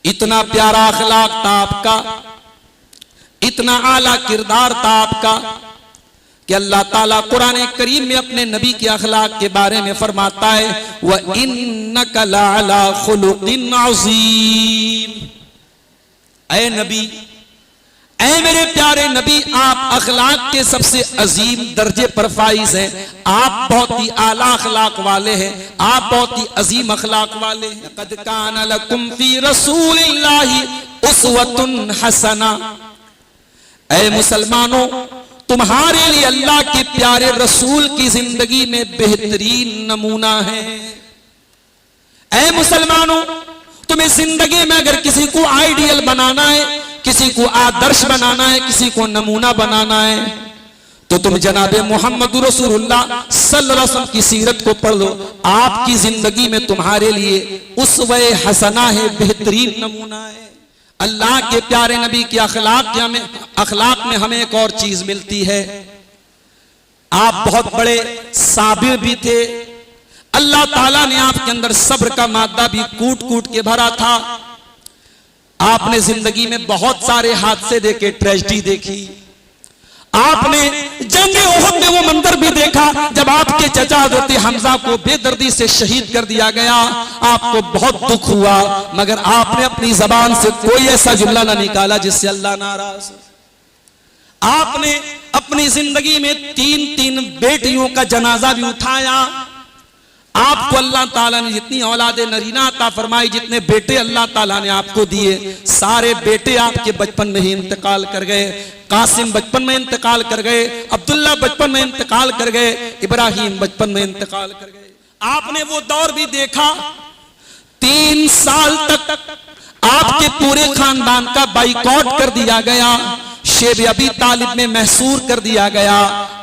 इतना प्यारा अखलाक था आपका, इतना आला किरदार था आपका कि अल्लाह ताला कुरान करीम में अपने नबी के अखलाक के बारे में फरमाता है, व इन्नका लअला खुलुकिन अज़ीम। ऐ नबी, ऐ मेरे प्यारे नबी, आप अखलाक के सबसे अजीम दर्जे पर फाइज हैं। आप बहुत ही आला अखलाक वाले हैं, आप बहुत ही अजीम अखलाक वाले हैं। क़द कान लकुम फी रसूलिल्लाहि उस्वतुन हसना। ऐ मुसलमानों, तुम्हारे लिए अल्लाह के प्यारे रसूल की जिंदगी में बेहतरीन नमूना है। ऐ मुसलमानों, तुम्हें जिंदगी में अगर किसी को आइडियल बनाना है, किसी को आदर्श बनाना है, किसी को नमूना बनाना है, तो तुम जनाबे मोहम्मद रसूलुल्लाह सल्लल्लाहु अलैहि वसल्लम की सीरत को पढ़ लो। आपकी जिंदगी में तुम्हारे लिए उसवे हसना है, बेहतरीन नमूना है। अल्लाह के प्यारे नबी के अखलाक में हमें एक और चीज मिलती है। आप बहुत बड़े साबिर भी थे। अल्लाह ताला ने आपके अंदर सब्र का मादा भी कूट कूट के भरा था। आपने जिंदगी में बहुत सारे हादसे देखे, ट्रेजेडी देखी। आपने जंगे ओहद में वो मंजर भी देखा जब आपके चचा हज़रत हमजा को बेदर्दी से शहीद कर दिया गया। आपको बहुत दुख हुआ, मगर आपने अपनी जबान से कोई ऐसा जुमला ना निकाला जिससे अल्लाह नाराज हो। आपने अपनी जिंदगी में 3-3 बेटियों का जनाजा भी उठाया। आपको अल्लाह ताला ने जितनी औलादे नरीना अता फरमाई, जितने बेटे अल्लाह ताला ने आपको दिए, सारे बेटे आपके बचपन में ही इंतकाल कर गए। कासिम बचपन में इंतकाल कर गए, अब्दुल्ला बचपन में इंतकाल कर गए, इब्राहिम बचपन में इंतकाल कर गए। आपने वो दौर भी देखा, 3 साल तक आपके पूरे खानदान का बाइकॉट कर दिया गया, शेब अबी तालिब में महसूर कर दिया गया।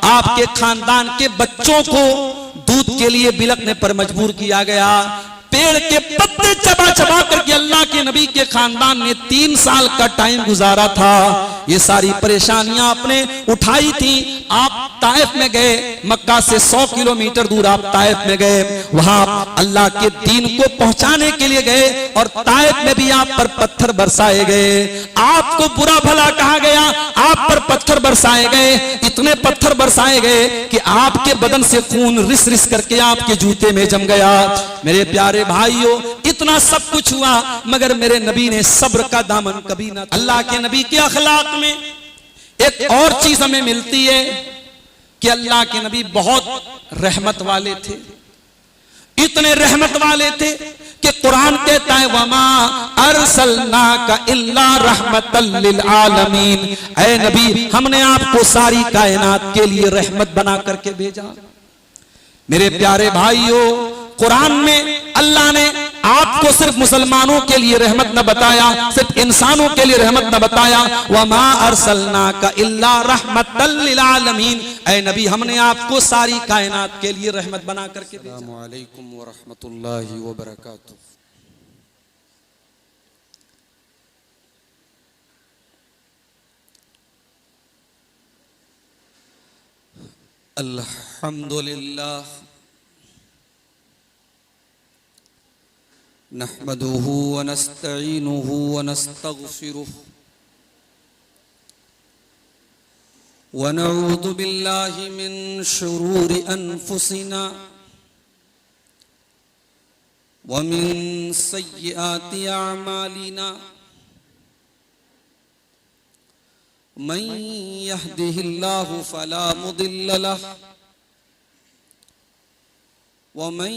आपके खानदान के बच्चों को दूध के लिए बिलखने पर मजबूर किया गया। पेड़ के पत्ते चबा चबा करके अल्लाह के नबी के खानदान ने 3 साल का टाइम गुजारा था। ये सारी परेशानियां आपने उठाई थी। आप ताइफ में गए, मक्का से 100 किलोमीटर दूर आप ताइफ में गए, वहां अल्लाह के दीन को पहुंचाने के लिए गए और ताइफ में भी आप पर पत्थर बरसाए गए। आपको बुरा भला कहा गया, आप पर पत्थर बरसाए गए, इतने पत्थर बरसाए गए कि आपके बदन से खून रिस रिस करके आपके जूते में जम गया। मेरे प्यारे भाइयों, इतना सब कुछ हुआ मगर मेरे नबी ने सब्र का दामन कभी ना। अल्लाह के नबी के अखलाक में एक और चीज हमें मिलती है कि अल्लाह के नबी बहुत रहमत वाले थे। इतने रहमत वाले थे कि कुरान कहता है, वमा अरसलनाका इल्ला रहमतल लिल आलमीन। ऐ नबी, हमने आपको सारी कायनात के लिए रहमत बना करके भेजा। मेरे प्यारे भाइयों, कुरान में अल्लाह ने आपको सिर्फ मुसलमानों के लिए रहमत न बताया, सिर्फ इंसानों के लिए रहमत न बताया, वमा अरसलनाका इल्ला रहमतल लिल आलमीन। ऐ नबी, हमने आपको सारी कायनात के लिए रहमत बना करके भेजा। अस्सलामु अलैकुम व रहमतुल्लाहि व बरकातुहू। अल्हम्दुलिल्लाह नहमदुहु व नस्तईनुहु व नस्तगफिरुहु व नऊज़ु बिल्लाहि मिन शुरूरि अनफुसिना व मिन सय्यिआति अअमालिना। मन यहदिहिल्लाहु फला मुदिल्ल लहु व मन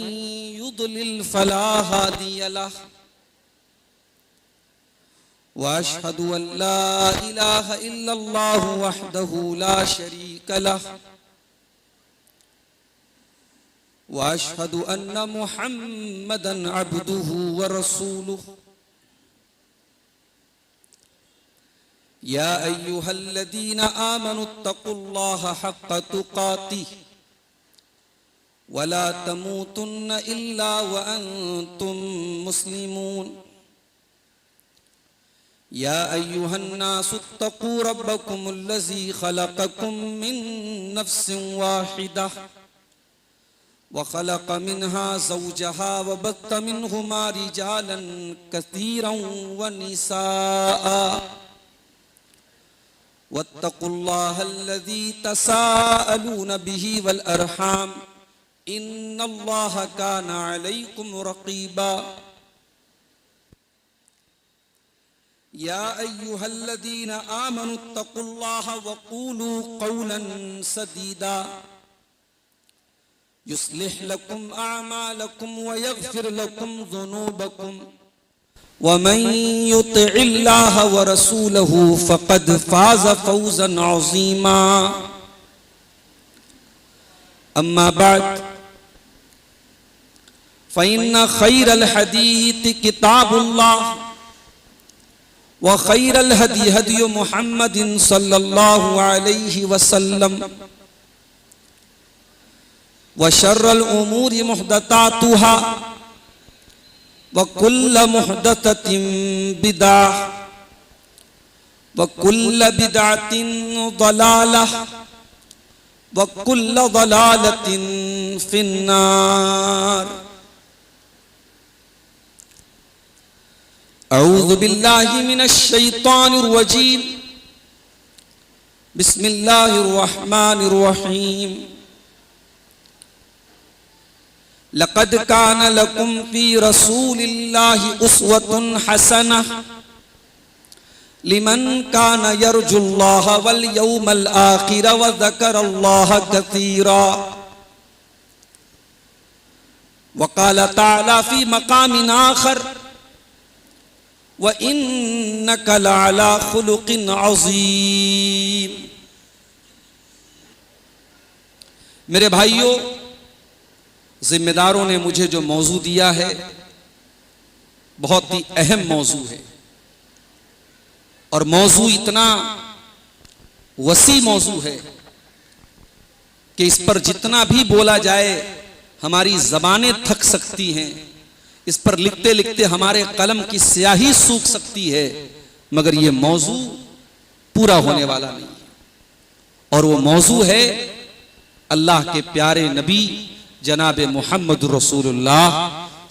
युद्लिल फला हादिय लहु व अशहदु अन ला इलाहा इल्लल्लाहु वहदहु ला शरीक लहु व अशहदु अन्न मुहम्मदन अब्दुहु व रसूलुहु। या अय्युहल्लज़ीना आमनुत्तक़ुल्लाहा हक़्क़ तुक़ातिह वला तमूतुन्न इल्ला व अंतुम मुस्लिमून। या अय्युहन्नासुत्तक़ू रब्बकुमुल्लज़ी ख़लक़कुम मिन नफ़्सिन वाहिदह वखलक़ मिन्हा ज़ौजहा वबत्त मिन्हुमा रिजालन कसीरन वनिसाअ वत्तक़ुल्लाहल्लज़ी तसाअलून बिही वल अरहाम इन्नल्लाह काना अलैकुम रक़ीबा। या अय्युहल्लज़ीना आमनुत्तक़ुल्लाह वक़ूलू क़ौलन सदीदा युस्लिह लकुम अअमालकुम वयग़फिर लकुम ज़ुनूबकुम वमन युतिइल्लाह व रसूलहु फ़क़द फ़ाज़ फ़ौज़न अज़ीमा। अम्मा बअद फ़इन्न ख़ैरल हदीस किताबुल्लाह व ख़ैरल हदी हदी मुहम्मदिन सल्लल्लाहु अलैहि वसल्लम व शर्रल उमूरि मुहदसातुहा व कुल्ल मुहदसतिन बिदअह व कुल्ल बिदअतिन दलालह व कुल्ल दलालतिन फिन्नार। अऊज़ु बिल्लाहि मिनश शैतानिर रजीम। बिस्मिल्लाहिर रहमानिर रहीम। लक़द कान लकुम फ़ी रसूलिल्लाहि उस्वतुन हसनह लिमन कान यरजुल्लाह वल यौमल आखिर व ज़करल्लाह कसीरा। व क़ाल तआला फ़ी मक़ामिन आख़र व इन्नका लअला ख़ुलुक़िन अज़ीम। मेरे भाइयों, जिम्मेदारों ने मुझे जो मौजू दिया है बहुत ही अहम मौजू है और मौजू इतना वसी मौजू है कि इस पर जितना भी बोला जाए हमारी जबानें थक सकती हैं, इस पर लिखते लिखते हमारे कलम की स्याही सूख सकती है, मगर यह मौजू पूरा होने वाला नहीं है। और वो मौजू है अल्लाह के प्यारे नबी जनाब मुहम्मद रसूलुल्लाह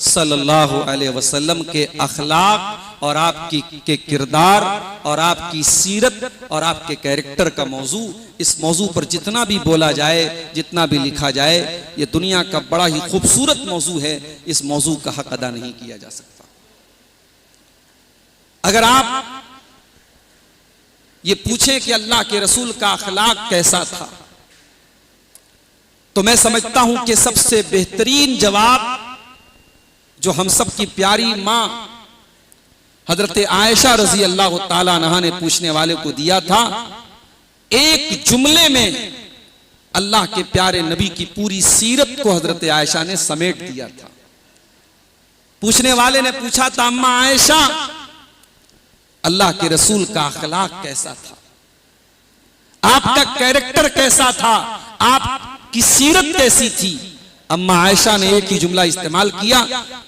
सल्लल्लाहु अलैहि वसल्लम के अखलाक और आपकी के किरदार और आपकी सीरत और आपके कैरेक्टर का मौजू। इस मौजू पर जितना भी बोला जाए, जितना भी लिखा जाए, ये दुनिया का बड़ा ही खूबसूरत मौजू है। इस मौजू का हक अदा नहीं किया जा सकता। अगर आप ये पूछें कि अल्लाह के रसूल का अखलाक कैसा था, तो मैं समझता हूं कि सबसे बेहतरीन जवाब जो हम सब की प्यारी मां हजरत आयशा रजी अल्लाह ताला अन्हा ने पूछने वाले को दिया था, एक जुमले में अल्लाह के प्यारे नबी की पूरी सीरत को हजरत आयशा ने समेट दिया था। पूछने वाले ने पूछा था, अम्मा आयशा, अल्लाह के रसूल का अखलाक कैसा था, आपका कैरेक्टर कैसा था, आप की सीरत कैसी थी? अम्मा आयशा ने एक ही जुमला इस्तेमाल किया,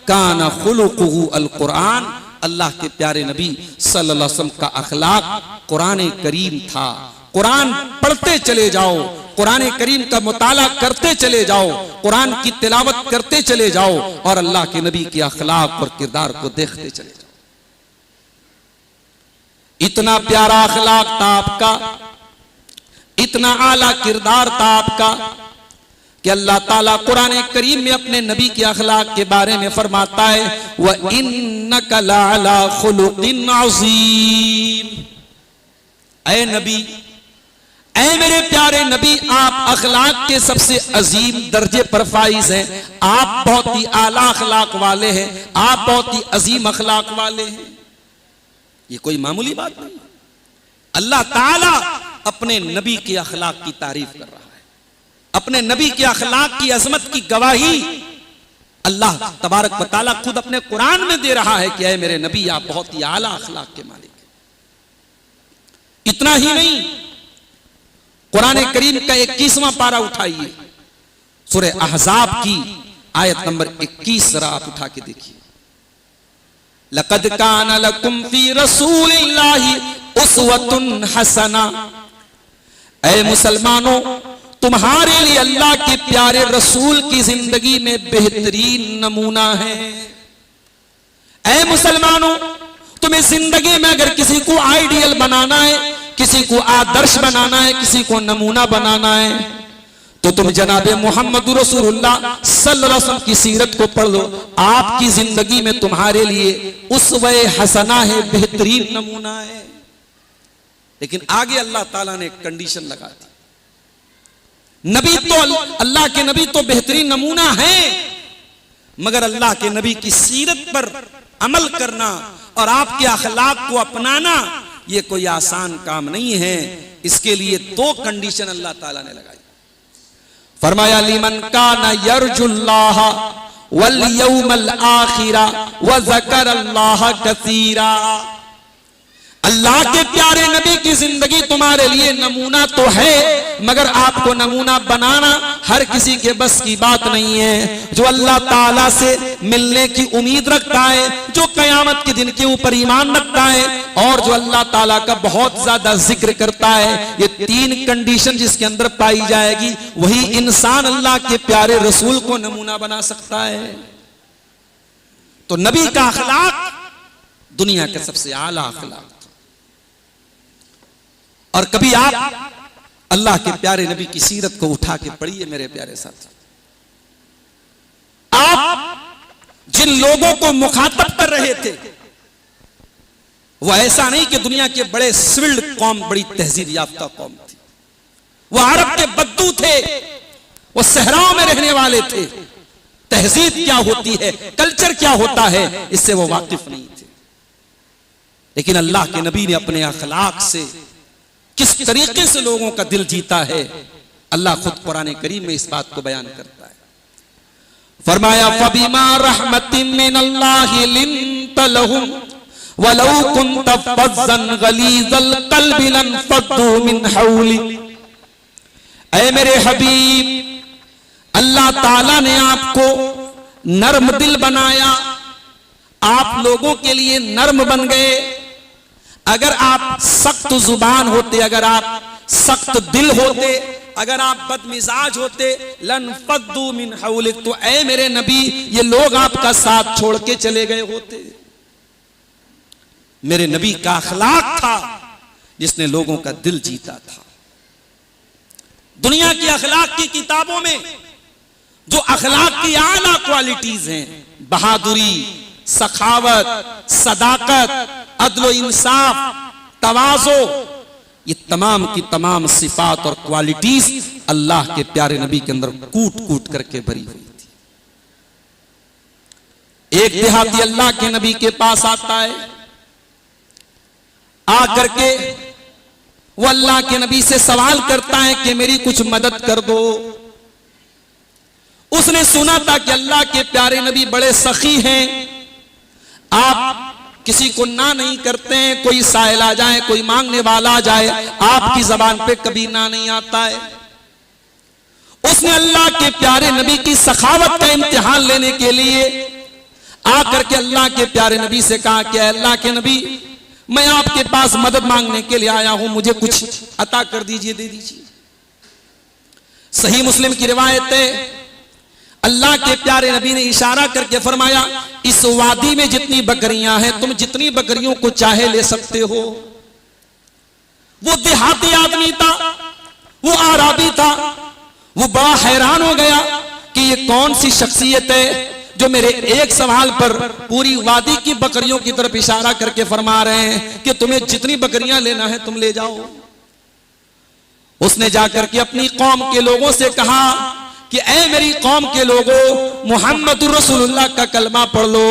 काना खुलुकुहु अल कुरान। अल्लाह के प्यारे नबी सल्लल्लाहु अलैहि वसल्लम का अखलाक कुरान करीम था। कुरान पढ़ते चले जाओ, कुरान करीम का मुताला करते चले जाओ, कुरान की तिलावत करते चले जाओ और अल्लाह के नबी के अखलाक और किरदार को देखते चले जाओ। इतना प्यारा अखलाक था आपका, इतना आला किरदार था आपका कि अल्लाह ताला कुरान करीम में अपने नबी के अखलाक के बारे में फरमाता है, व इन्नका लअला खुलुक़िन अज़ीम। ऐ नबी, ऐ मेरे प्यारे नबी, आप अखलाक के सबसे अजीम दर्जे पर फाइज हैं। आप बहुत ही आला अखलाक वाले हैं, आप बहुत ही अजीम अखलाक वाले हैं। ये कोई मामूली बात नहीं। अल्लाह ताला अपने नबी के अखलाक की तारीफ कर रहा है, अपने नबी के अखलाक की अजमत की गवाही अल्लाह तबारक व तआला खुद अपने कुरान में दे रहा है कि ऐ मेरे नबी, आप बहुत ही आला अखलाक के मालिक हैं। इतना ही नहीं, कुरान करीम का 21वां पारा उठाइए, सूरह अहज़ाब की आयत नंबर 21 जरा आप उठा के देखिए। लक़द कान लकुम फ़ी रसूलिल्लाहि उस्वतुन हसना। ऐ मुसलमानों, तुम्हारे लिए अल्लाह के प्यारे रसूल की जिंदगी में बेहतरीन नमूना है। ऐ मुसलमानों, तुम्हें जिंदगी में अगर किसी को आइडियल बनाना है, किसी को आदर्श बनाना है, किसी को नमूना बनाना है, तो तुम जनाबे मोहम्मद रसूलुल्लाह सल्लल्लाहु अलैहि वसल्लम की सीरत को पढ़ लो। आपकी जिंदगी में तुम्हारे लिए उसवे हसना है, बेहतरीन नमूना है। लेकिन आगे अल्लाह ताला ने एक कंडीशन लगा दी। नबी तो अल्लाह के नबी तो बेहतरीन नमूना है, मगर अल्लाह के नबी की सीरत पर अमल करना और आपके अखलाक को अपनाना ये कोई आसान काम नहीं है। इसके लिए दो कंडीशन अल्लाह ताला ने लगाई। फरमाया लिमन काना यरजुल्लाह वल यौमल आखिरा व ज़करल्लाह कसीरा। अल्लाह के प्यारे नबी की जिंदगी तुम्हारे लिए नमूना तो है, मगर आपको नमूना बनाना हर किसी के बस की बात नहीं है। जो अल्लाह ताला से मिलने की उम्मीद रखता है, जो कयामत के दिन के ऊपर ईमान रखता है, और जो अल्लाह ताला का बहुत ज्यादा जिक्र करता है, ये तीन कंडीशन जिसके अंदर पाई जाएगी, वही इंसान अल्लाह के प्यारे रसूल को नमूना बना सकता है। तो नबी का अखलाक दुनिया का सबसे आला अखलाक। और कभी आप अल्लाह के प्यारे नबी की सीरत को उठा के पढ़िए मेरे प्यारे साथी। आप जिन लोगों को मुखातब कर रहे थे, वह ऐसा नहीं कि दुनिया के बड़े सिविल्ड कौम, बड़ी तहजीब याफ्ता कौम थी। वह अरब के बद्दू थे, वह सहराओं में रहने वाले थे। तहजीब क्या होती है, कल्चर क्या होता है, इससे वो वाकिफ नहीं थे। लेकिन अल्लाह के नबी ने अपने अखलाक से किस तरीके से लोगों का दिल जीता है, अल्लाह खुद कुरान करीम में इस बात को बयान करता है। फरमाया फबिमा रहमतिन मिनल्लाहि लिंत लहुम वलौ कुंत फज़्ज़न गलीज़ल क़ल्बि लनफ़द्दू मिन हौली। ऐ मेरे हबीब, अल्लाह ताला ने आपको नर्म दिल बनाया, आप लोगों के लिए नर्म बन गए। अगर आप सख्त जुबान होते, अगर आप सख्त दिल होते, अगर आप बदमिजाज होते, लनफ़द्दू मिन हौलिक, तो ऐ मेरे नबी ये लोग आपका साथ छोड़ के चले गए होते। मेरे नबी का अखलाक था जिसने लोगों का दिल जीता था। दुनिया की अखलाक की किताबों में जो अखलाक की आला क्वालिटीज हैं, बहादुरी, सखावत, सदाकत, अदलो इंसाफ, तवाज़ो, ये तमाम की तमाम सिफात और क्वालिटीज अल्लाह के प्यारे नबी के अंदर कूट कूट करके भरी हुई थी। एक देहाती अल्लाह के नबी के पास आता है, आकर के वो अल्लाह के नबी से सवाल करता है कि मेरी कुछ मदद कर दो। उसने सुना था कि अल्लाह के प्यारे नबी बड़े सखी हैं, आप किसी को ना नहीं करते हैं। कोई साइल आ जाए, कोई मांगने वाला आ जाए, आपकी जबान पे कभी ना नहीं आता है। उसने अल्लाह के प्यारे नबी की सखावत का इम्तिहान लेने के लिए आकर के अल्लाह के प्यारे नबी से कहा कि अल्लाह के नबी, मैं आपके पास मदद मांगने के लिए आया हूं, मुझे कुछ अता कर दीजिए, दे दीजिए। सही मुस्लिम की रिवायत है, अल्लाह के प्यारे नबी ने इशारा करके फरमाया, इस वादी में जितनी बकरियां हैं, तुम जितनी बकरियों को चाहे ले सकते हो। वो देहाती आदमी था, वो आराबी था, वो बड़ा हैरान हो गया कि ये कौन सी शख्सियत है जो मेरे एक सवाल पर पूरी वादी की बकरियों की तरफ इशारा करके फरमा रहे हैं कि तुम्हें जितनी बकरियां लेना है तुम ले जाओ। उसने जाकर के अपनी कौम के लोगों से कहा कि ऐ मेरी कौम के लोगों, मोहम्मद रसूलुल्लाह का कलमा पढ़ लो,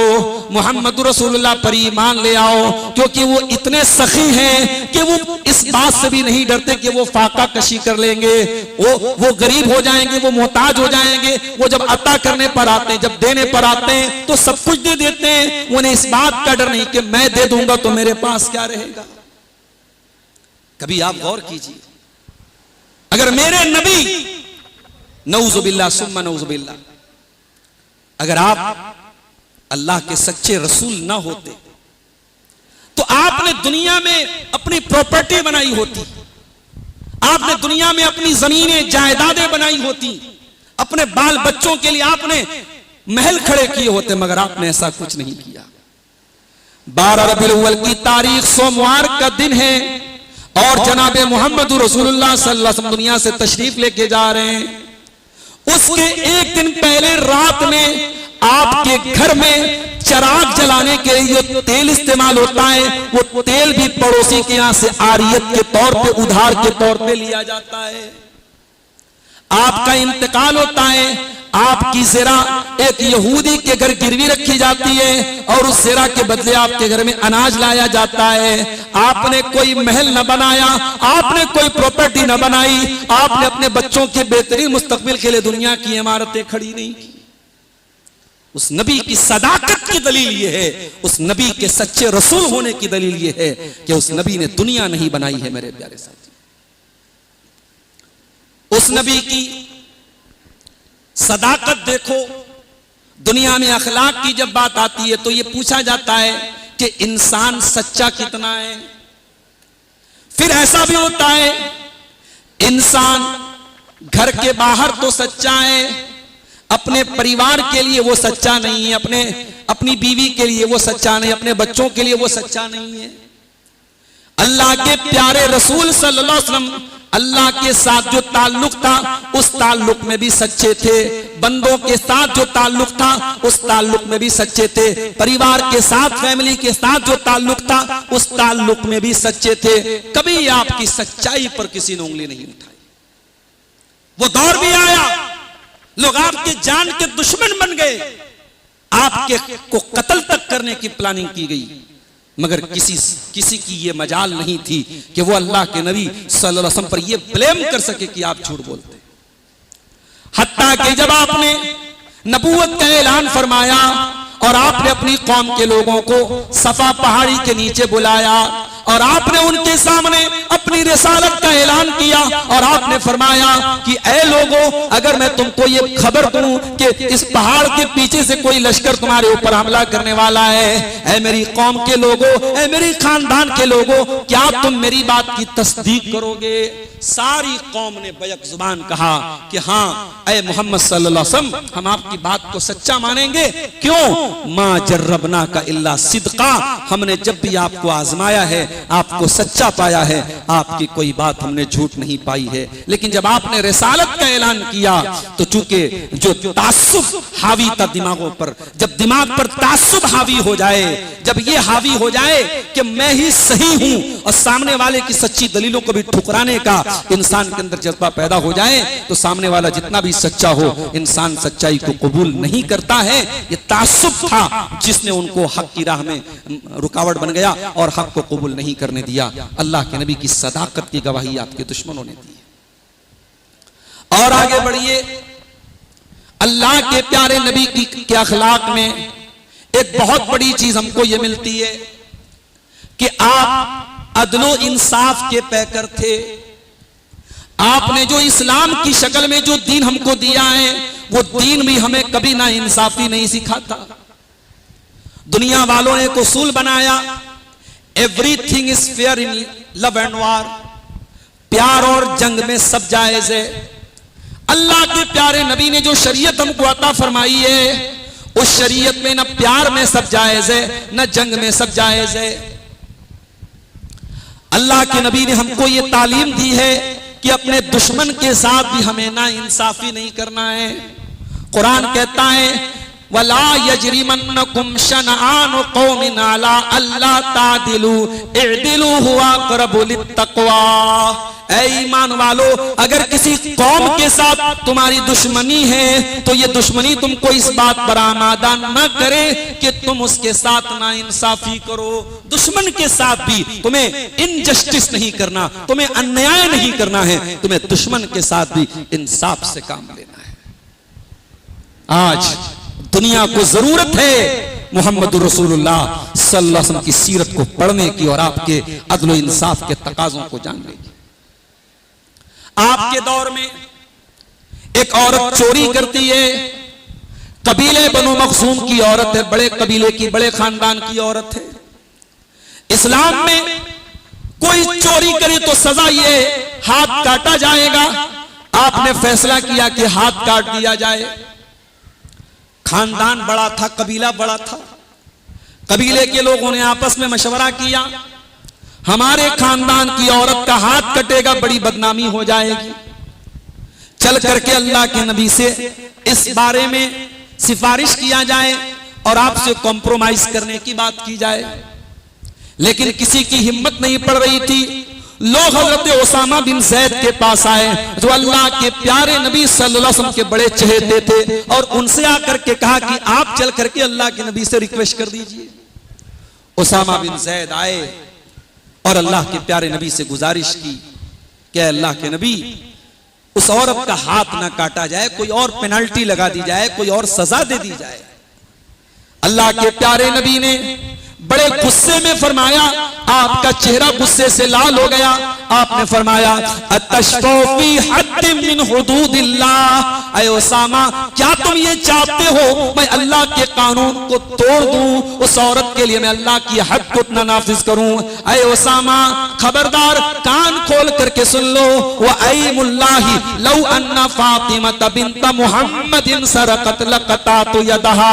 मोहम्मद रसूलुल्लाह पर ईमान ले आओ, क्योंकि वो इतने सखी हैं कि वो इस बात से भी नहीं डरते कि वो फाका कशी कर लेंगे, वो गरीब हो जाएंगे, वो मोहताज हो जाएंगे। वो जब अता करने पर आते हैं, जब देने पर आते हैं तो सब कुछ दे देते हैं। उन्हें इस बात का डर नहीं कि मैं दे दूंगा तो मेरे पास क्या रहेगा। कभी आप गौर कीजिए, अगर मेरे नबी नऊजुबिल्लाह सुम्मा नऊजुबिल्लाह, अगर आप अल्लाह के सच्चे रसूल ना होते तो आपने दुनिया में अपनी प्रॉपर्टी बनाई होती, आपने दुनिया में अपनी जमीनें जायदादें बनाई होती, अपने बाल बच्चों के लिए आपने महल खड़े किए होते, मगर आपने ऐसा कुछ नहीं किया। 12 रबीउल अव्वल की तारीख सोमवार का दिन है और जनाब मोहम्मद रसूलुल्लाह सल्लल्लाहु अलैहि वसल्लम दुनिया से तशरीफ लेके जा रहे हैं। उसके एक दिन पहले रात में आपके घर में चिराग जलाने के लिए जो तेल इस्तेमाल होता है, वो तेल भी पड़ोसी के यहां से आरियत के तौर पे, उधार के तौर पे लिया जाता है। आपका इंतकाल होता है, आपकी ज़रा एक यहूदी के घर गिरवी रखी जाती है और उस ज़रा के बदले आपके घर में अनाज लाया जाता है। आपने कोई महल न बनाया, आपने कोई प्रॉपर्टी न बनाई, आपने अपने बच्चों के बेहतरीन मुस्तकबिल के लिए दुनिया की इमारतें खड़ी नहीं की। उस नबी की सदाकत की दलील यह है, उस नबी के सच्चे रसूल होने की दलील यह है कि उस नबी ने दुनिया नहीं बनाई है। मेरे प्यारे साथी, उस नबी की सदाकत देखो। दुनिया में अखलाक की जब बात आती है तो यह पूछा जाता है कि इंसान सच्चा कितना है। फिर ऐसा भी होता है इंसान घर के बाहर तो सच्चा है, अपने परिवार के लिए वो सच्चा नहीं है, अपनी बीवी के लिए वो सच्चा नहीं, अपने बच्चों के लिए वो सच्चा नहीं है। अल्लाह के प्यारे रसूल सल्लल्लाहु अलैहि वसल्लम अल्लाह के साथ जो ताल्लुक था उस ताल्लुक में भी सच्चे थे, बंदों के साथ जो ताल्लुक था उस ताल्लुक में भी सच्चे थे, परिवार के साथ, फैमिली के साथ जो ताल्लुक था उस ताल्लुक में भी सच्चे थे। कभी आपकी सच्चाई पर किसी ने उंगली नहीं उठाई। वो दौर भी आया, लोग आपके जान के दुश्मन बन गए, आपके को कत्ल तक करने की प्लानिंग की गई, मगर किसी की ये मजाल नहीं थी कि वो अल्लाह के नबी सल्लल्लाहु अलैहि वसल्लम पर ये ब्लेम कर सके कि आप झूठ बोलते। हत्ता कि जब आपने नबूवत का ऐलान फरमाया और आपने अपनी कौम के लोगों को सफा पहाड़ी के नीचे बुलाया और आपने उनके सामने अपनी रिसालत का ऐलान किया और आपने फरमाया कि ऐ लोगों, अगर मैं तुमको ये खबर दूं कि इस पहाड़ के पीछे से कोई लश्कर तुम्हारे ऊपर हमला करने वाला है, ऐ मेरी कौम के लोगों, ऐ मेरी खानदान के लोगों, क्या तुम मेरी बात की तस्दीक करोगे? सारी कौम ने बैक जुबान कहा कि हाँ ऐ मोहम्मद सल्लल्लाहु अलैहि वसल्लम, हम आपकी बात को सच्चा मानेंगे। क्यों? मा जर्रबना का इल्ला सिद्का, हमने जब भी आपको आजमाया है, आपको सच्चा पाया है, आपकी कोई बात हमने झूठ नहीं पाई है। लेकिन जब आपने रिसालत का ऐलान किया तो चूंकि जो तासुब हावी था दिमागों पर, जब दिमाग पर तासुब हावी हो जाए, जब ये हावी हो जाए कि मैं ही सही हूं और सामने वाले की सच्ची दलीलों को भी ठुकराने का इंसान के अंदर जज्बा पैदा हो जाए, तो सामने वाला जितना भी सच्चा हो, इंसान सच्चाई को कबूल नहीं करता है। ये तासुब था जिसने उनको हक की राह में रुकावट बन गया और हक को कबूल नहीं करने दिया। अल्लाह के नबी की सदाकत की गवाही आपके दुश्मनों ने दी। और आगे बढ़िए, अल्लाह के प्यारे नबी के अखलाक में एक बहुत बड़ी चीज हमको यह मिलती है कि आप अदलो इंसाफ के पैकर थे। आपने जो इस्लाम की शक्ल में जो दीन हमको दिया है, वो दीन भी हमें कभी ना इंसाफी नहीं सिखाता। दुनिया वालों ने एक उसूल बनाया, everything is fair in love and वार, प्यार और जंग में सब जायज है। अल्लाह के प्यारे नबी ने जो शरीयत हमको अता फरमाई है, उस शरीयत में न प्यार में सब जायज है, न जंग में सब जायज है। अल्लाह के नबी ने हमको ये तालीम दी है कि अपने दुश्मन के साथ भी हमें ना इंसाफी नहीं करना है। कुरान कहता है, वला यजरिमन्नकुम शनआन कौमिन अला अल्ला तादिलू इअदिलू हुवा अक़रबु लित्तक़वा। ऐ ईमान वालो, अगर किसी कौम के साथ तुम्हारी दुश्मनी है तो ये दुश्मनी तुमको इस बात पर आमादा न करे कि तुम उसके साथ ना इंसाफी करो। दुश्मन के साथ भी तुम्हें इनजस्टिस नहीं करना, तुम्हें अन्याय नहीं करना है, तुम्हें दुश्मन के साथ भी इंसाफ से काम लेना है। आज दुनिया को जरूरत है मोहम्मद रसूलुल्लाह सल्लल्लाहु अलैहि वसल्लम की सीरत को पढ़ने की और आपके अदल इंसाफ के तकाजों को जानने की। आपके दौर में एक औरत चोरी करती है, कबीले बनो मखसूम की औरत है, बड़े कबीले की, बड़े खानदान की औरत है। इस्लाम में कोई चोरी करे तो सजा ये हाथ काटा जाएगा। आपने फैसला किया कि हाथ काट दिया जाए। खानदान बड़ा था, कबीला बड़ा था। कबीले के लोगों ने आपस में मशवरा किया, हमारे खानदान की औरत का हाथ कटेगा, बड़ी बदनामी हो जाएगी। चल करके अल्लाह के नबी से इस बारे में सिफारिश किया जाए और आपसे कॉम्प्रोमाइज करने की बात की जाए। लेकिन किसी की हिम्मत नहीं पड़ रही थी। लोग हजरत उसामा बिन ज़ैद के पास आए, जो अल्लाह के प्यारे नबी सल्लल्लाहु अलैहि वसल्लम के बड़े चहेते थे, और उनसे आकर के कहा कि आप चल करके अल्लाह के नबी से रिक्वेस्ट कर दीजिए। उसामा बिन ज़ैद आए और अल्लाह के प्यारे नबी से गुजारिश की कि अल्लाह के नबी, उस औरत का हाथ ना काटा जाए, कोई और पेनल्टी लगा दी जाए, कोई और सजा दे दी जाए। अल्लाह के प्यारे नबी ने बड़े गुस्से में फरमाया, आपका चेहरा गुस्से से लाल हो गया। आपने फरमाया, अतशफी हद्द मिन हुदूदिल्लाह, ऐ उसामा, क्या तुम ये चाहते हो मैं अल्लाह के कानून को तोड़ दूं, उस औरत के लिए मैं अल्लाह की हद को इतना नाफिज करूं? ऐ उसामा, खबरदार, कान खोल करके सुन लो। व ऐमुल्लाहि लौ अन्ना फातिमा बिन्त मुहम्मदिन सरकत लक़तातु यदहा।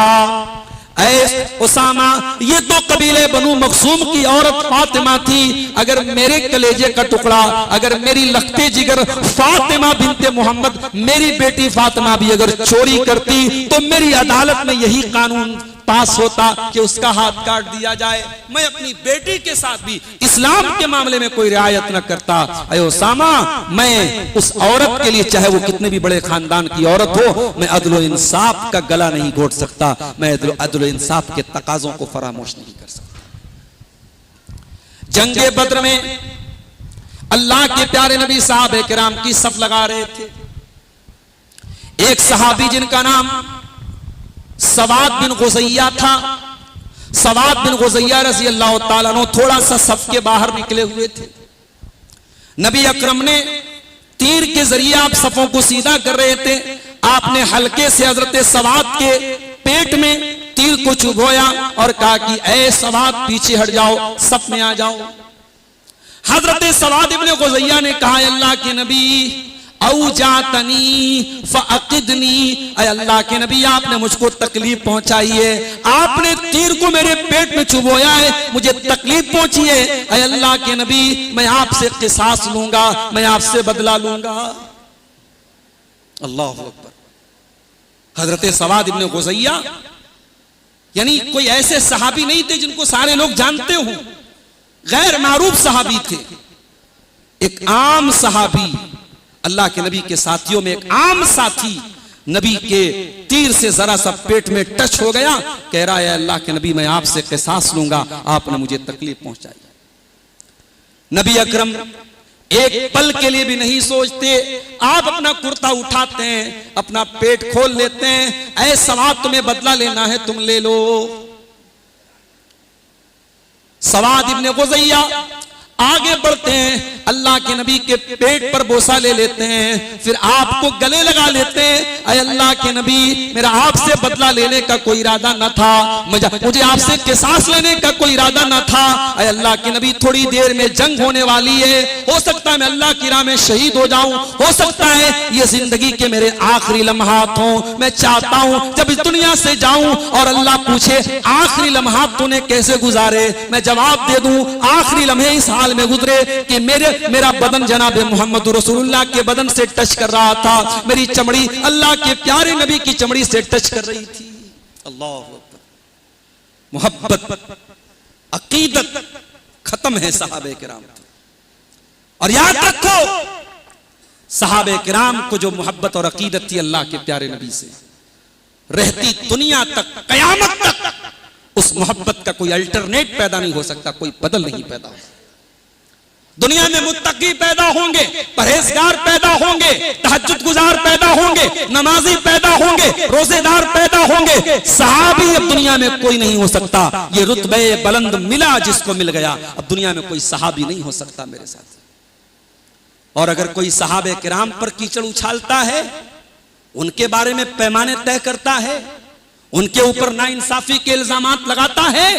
उसामा, ये तो कबीले बनु मखसूम की औरत फातिमा थी। अगर मेरे कलेजे का टुकड़ा, अगर मेरी लखते जिगर फातिमा बिनते मोहम्मद, मेरी बेटी फातिमा भी अगर चोरी करती तो मेरी अदालत में यही कानून पास होता कि उसका हाथ काट दिया जाए। मैं अपनी बेटी के साथ भी इस्लाम के मामले में कोई रियायत न करता। ऐ उसामा, मैं उस औरत के लिए, चाहे वो कितने भी बड़े खानदान की औरत हो, मैं अदल इंसाफ का गला नहीं घोट सकता, मैं अदल इंसाफ के तकाजों को फरामोश नहीं कर सकता। जंगे बद्र में अल्लाह के प्यारे नबी साहब किराम की सफ लगा रहे थे। एक सहाबी जिनका नाम सवाद बिन गुज़ैया था। सवाद बिन गुज़ैया रज़ी अल्लाह ताला अन्हु थोड़ा सा सफ के बाहर निकले हुए थे। नबी अकरम ने तीर के जरिए आप सफों को सीधा कर रहे थे। आपने हल्के से हजरत सवाद के पेट में तीर को चुभोया और कहा कि ऐ सवाद, पीछे हट जाओ, सफ में आ जाओ। हजरत सवाद इब्न गुज़ैया ने कहा, अल्लाह के नबी, औ जातनी फ़अक़िदनी, अल्लाह के नबी, आपने मुझको तकलीफ पहुंचाई है, आपने तीर को मेरे पेट में चुभोया है, मुझे तकलीफ पहुंची है। अल्लाह के नबी, मैं आपसे क़िसास लूंगा, मैं आपसे बदला लूंगा। अल्लाह अकबर। हजरत सवाद इब्न गुज़ैया यानी कोई ऐसे सहाबी नहीं थे जिनको सारे लोग जानते हो, गैर मारूफ सहाबी थे। एक आम सहाबी, अल्लाह के नबी के साथियों में एक आम साथी, नबी के तीर से जरा सा पेट में टच हो गया, कह रहा है अल्लाह के नबी, मैं आपसे क़िसास लूंगा, आपने मुझे तकलीफ पहुंचाई। नबी अकरम एक पल के लिए भी नहीं सोचते, आप अपना कुर्ता उठाते हैं, अपना पेट खोल लेते हैं, ऐ सवाद, तुम्हें बदला लेना है, तुम ले लो। सवाद इब्न गुज़ैया आगे बढ़ते हैं, अल्लाह के नबी के पेट पर बोसा ले लेते हैं, फिर आपको गले लगा लेते हैं। अय अल्लाह के नबी, मेरा आपसे बदला लेने का कोई इरादा न था, मुझे आपसे क़िसास लेने का कोई इरादा न था। अय अल्लाह के नबी, थोड़ी देर में जंग होने वाली है, हो सकता है मैं अल्लाह की राह में शहीद हो जाऊं, हो सकता है ये जिंदगी के मेरे आखिरी लम्हात हों। मैं चाहता हूं जब इस दुनिया से जाऊं और अल्लाह पूछे आखिरी लम्हात तूने कैसे गुजारे, मैं जवाब दे दूं आखिरी लम्हे इस हाल में गुजरे कि मेरा बदन जनाब मोहम्मद रसूलुल्लाह के बदन से टच कर रहा था, मेरी चमड़ी अल्लाह के प्यारे नबी की चमड़ी से टच कर रही थी। अल्लाह अकबर। मोहब्बत, अकीदत खत्म है सहाबे किराम। और याद रखो, सहाबे किराम को जो मोहब्बत और अकीदत थी अल्लाह के प्यारे नबी से, रहती दुनिया तक, कयामत तक उस मोहब्बत का कोई अल्टरनेट पैदा नहीं हो सकता, कोई बदल नहीं पैदा हो सकता। दुनिया में मुत्तकी पैदा होंगे, परहेजगार पैदा होंगे, तहज्जुद गुजार पैदा होंगे, नमाजी पैदा होंगे, रोजेदार पैदा होंगे, सहाबी अब दुनिया में कोई नहीं हो सकता। ये रुतबे बुलंद मिला जिसको मिल गया, अब दुनिया में कोई सहाबी नहीं हो सकता मेरे साथ। और अगर कोई सहाबे किराम पर कीचड़ उछालता है, उनके बारे में पैमाने तय करता है, उनके ऊपर नाइंसाफी के इल्जामात लगाता है,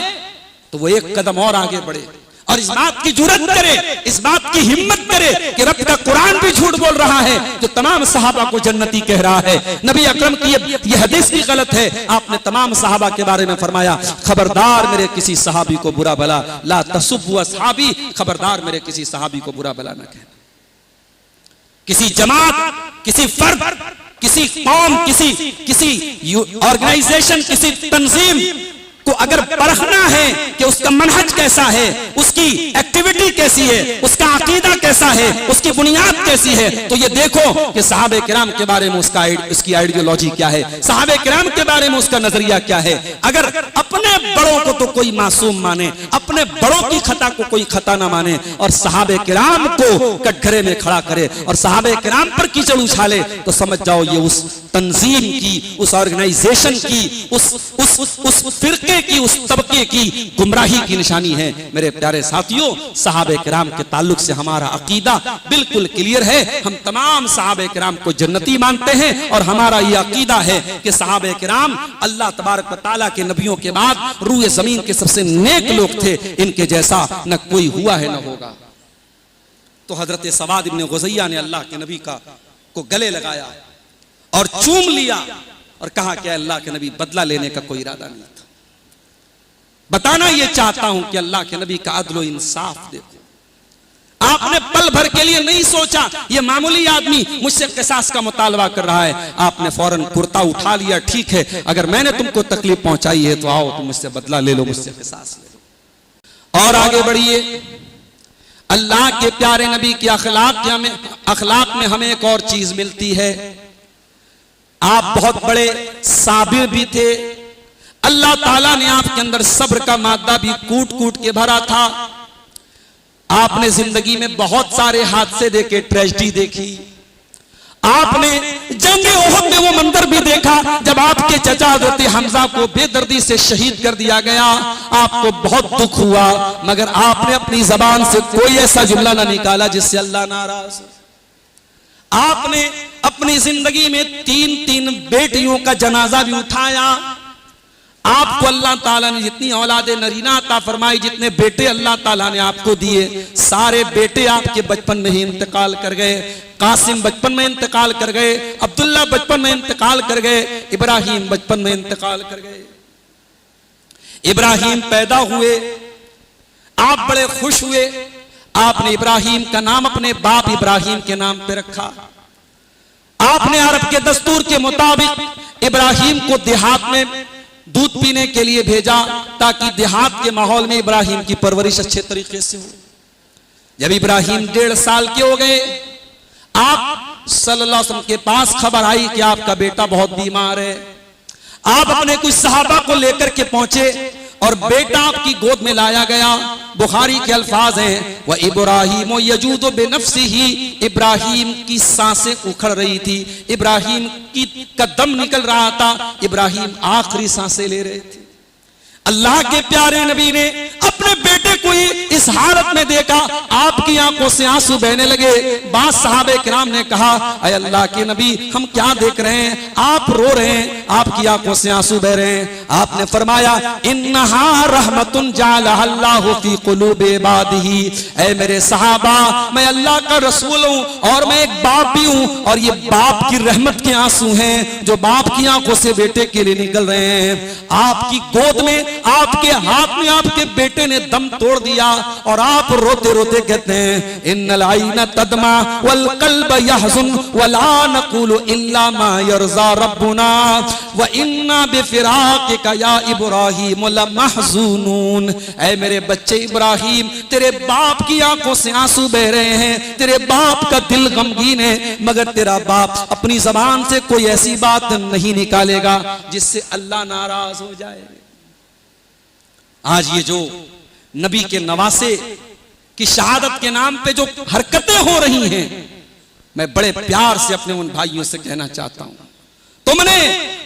तो वो एक कदम और आगे बढ़े और इस बात की जुर्रत करे, इस बात की हिम्मत करे कि रब का कुरान भी झूठ बोल रहा है जो तमाम सहाबा को जन्नती कह रहा है। नबी अकरम की ये हदीस भी गलत है। आपने तमाम सहाबा के बारे में फरमाया, खबरदार मेरे किसी सहाबी को बुरा भला, ला तसुब्बु असहाबी, खबरदार मेरे किसी सहाबी को बुरा भला न कहना। किसी जमात, किसी फर्द, किसी कौम, किसी ऑर्गेनाइजेशन, किसी तंजीम को अगर परखना है कि उसका मनहज कैसा है, उसकी एक्टिविटी कैसी है, उसका अकीदा कैसा है, उसकी बुनियाद कैसी है, तो ये देखो कि सहाबे किराम के बारे में उसकी आइडियोलॉजी क्या है, सहाबे किराम के बारे में उसका नजरिया क्या है। अगर अपने बड़ों को तो कोई मासूम माने, अपने बड़ों की खता को कोई खता ना माने, और सहाबे किराम को कटघरे में खड़ा करे और सहाबे किराम पर कीचड़ उछाले, तो समझ जाओ ये उस तंजीम की, उस ऑर्गेनाइजेशन की, उस फिरके की, उस तबके की गुमराही की निशानी है। मेरे प्यारे साथियों, सहाबे किराम के ताल्लुक से हमारा अकीदा बिल्कुल क्लियर है। हम तमाम सहाबे किराम को जन्नती मानते हैं और हमारा यह अकीदा है कि सहाबे किराम अल्लाह तबारक व तआला के नबियों के बाद रूए जमीन के सबसे नेक लोग थे। इनके जैसा न कोई हुआ है न होगा। तो हजरत सवाद इब्न गुज़ैया ने अल्लाह के नबी को गले लगाया और चूम लिया और कहा कि अल्लाह के नबी, बदला लेने का कोई इरादा नहीं था, बताना ये चाहता हूं कि अल्लाह के नबी का अदल इंसाफ देखो। आपने पल भर के लिए नहीं सोचा ये मामूली आदमी मुझसे किसास का मुतालबा कर रहा है, आपने फौरन कुर्ता उठा लिया। ठीक है, अगर मैंने तुमको तकलीफ पहुंचाई है तो आओ तुम मुझसे बदला ले लो, मुझसे किसास ले लो। और आगे बढ़िए। अल्लाह के प्यारे नबी की अखलाक में हमें एक और चीज मिलती है। आप बहुत बड़े साबिर भी थे। अल्लाह ताला ने आपके अंदर सब्र का मादा भी कूट कूट के भरा था। आपने जिंदगी में बहुत सारे हादसे देखे, ट्रेजेडी देखी। आपने जंगे ओहद में वो मंजर भी देखा जब आपके चचा हज़रत हमजा को बेदर्दी से शहीद कर दिया गया। आपको बहुत दुख हुआ, मगर आपने अपनी जबान से कोई ऐसा जुमला ना निकाला जिससे अल्लाह नाराज हो। आपने अपनी जिंदगी में 3 बेटियों का जनाजा भी उठाया। आपको अल्लाह ताला ने जितनी औलादे नरीना अता फरमाई, जितने बेटे अल्लाह ताला ने आपको दिए, सारे बेटे आपके बचपन में ही इंतकाल कर गए। कासिम बचपन में इंतकाल कर गए, अब्दुल्ला बचपन में इंतकाल कर गए, इब्राहिम बचपन में इंतकाल कर गए। इब्राहिम पैदा हुए, आप बड़े खुश हुए। आपने इब्राहिम का नाम अपने बाप इब्राहिम के नाम पे रखा। आपने अरब के दस्तूर के मुताबिक इब्राहिम को देहात में दूध पीने के लिए भेजा ताकि देहात के माहौल में इब्राहिम की परवरिश अच्छे तरीके से हो। जब इब्राहिम 1.5 साल के हो गए, आप सल्लल्लाहु अलैहि वसल्लम के पास खबर आई कि आपका बेटा बहुत बीमार है। आप अपने कुछ सहाबा को लेकर के पहुंचे और बेटा आपकी गोद में लाया गया। बुखारी के अल्फाज हैं, वह इब्राहिम यजूदु बिनफ्सिही, इब्राहिम की सांसें उखड़ रही थी, इब्राहिम का दम निकल रहा था, इब्राहिम आखिरी सांसें ले रहे थे। अल्लाह के प्यारे नबी ने अपने बेटे को ही इस हालत में देखा, आपकी आंखों से आंसू बहने लगे। बाद सहाबे किराम ने कहा, अय अल्लाह के नबी, हम क्या देख रहे हैं, आप रो रहे हैं, आपकी आंखों से आंसू बह रहे हैं। आपने फरमाया, इन्नहा रहमतुन जअलहा अल्लाहु फी कुलूबि इबादिही। ऐ मेरे सहाबा, मैं अल्लाह का रसूल हूं और मैं एक बाप भी हूं, और ये बाप की रहमत के आंसू हैं जो बाप की आंखों से बेटे के लिए निकल रहे हैं। आपकी गोद में, आपके हाथ में आपके बेटे ने दम तोड़ दिया और आप रोते रोते कहते हैं, इन्नल आइना तदमा वल कल्ब यहज़ुन वला नक़ूलु इल्ला मा यरज़ा रब्बुना व इन्ना बिफ़िराक़िका या इब्राहीम लमहज़ूनून। ऐ मेरे बच्चे इब्राहिम, तेरे बाप की आंखों से आंसू बह रहे हैं, तेरे बाप का दिल गमगीन है, मगर तेरा बाप अपनी जबान से कोई ऐसी बात नहीं निकालेगा जिससे अल्लाह नाराज हो जाए। आज ये जो नबी के नवासे की शहादत के नाम पे जो हरकतें हो रही हैं, मैं बड़े प्यार से अपने उन भाइयों से कहना चाहता हूं, तुमने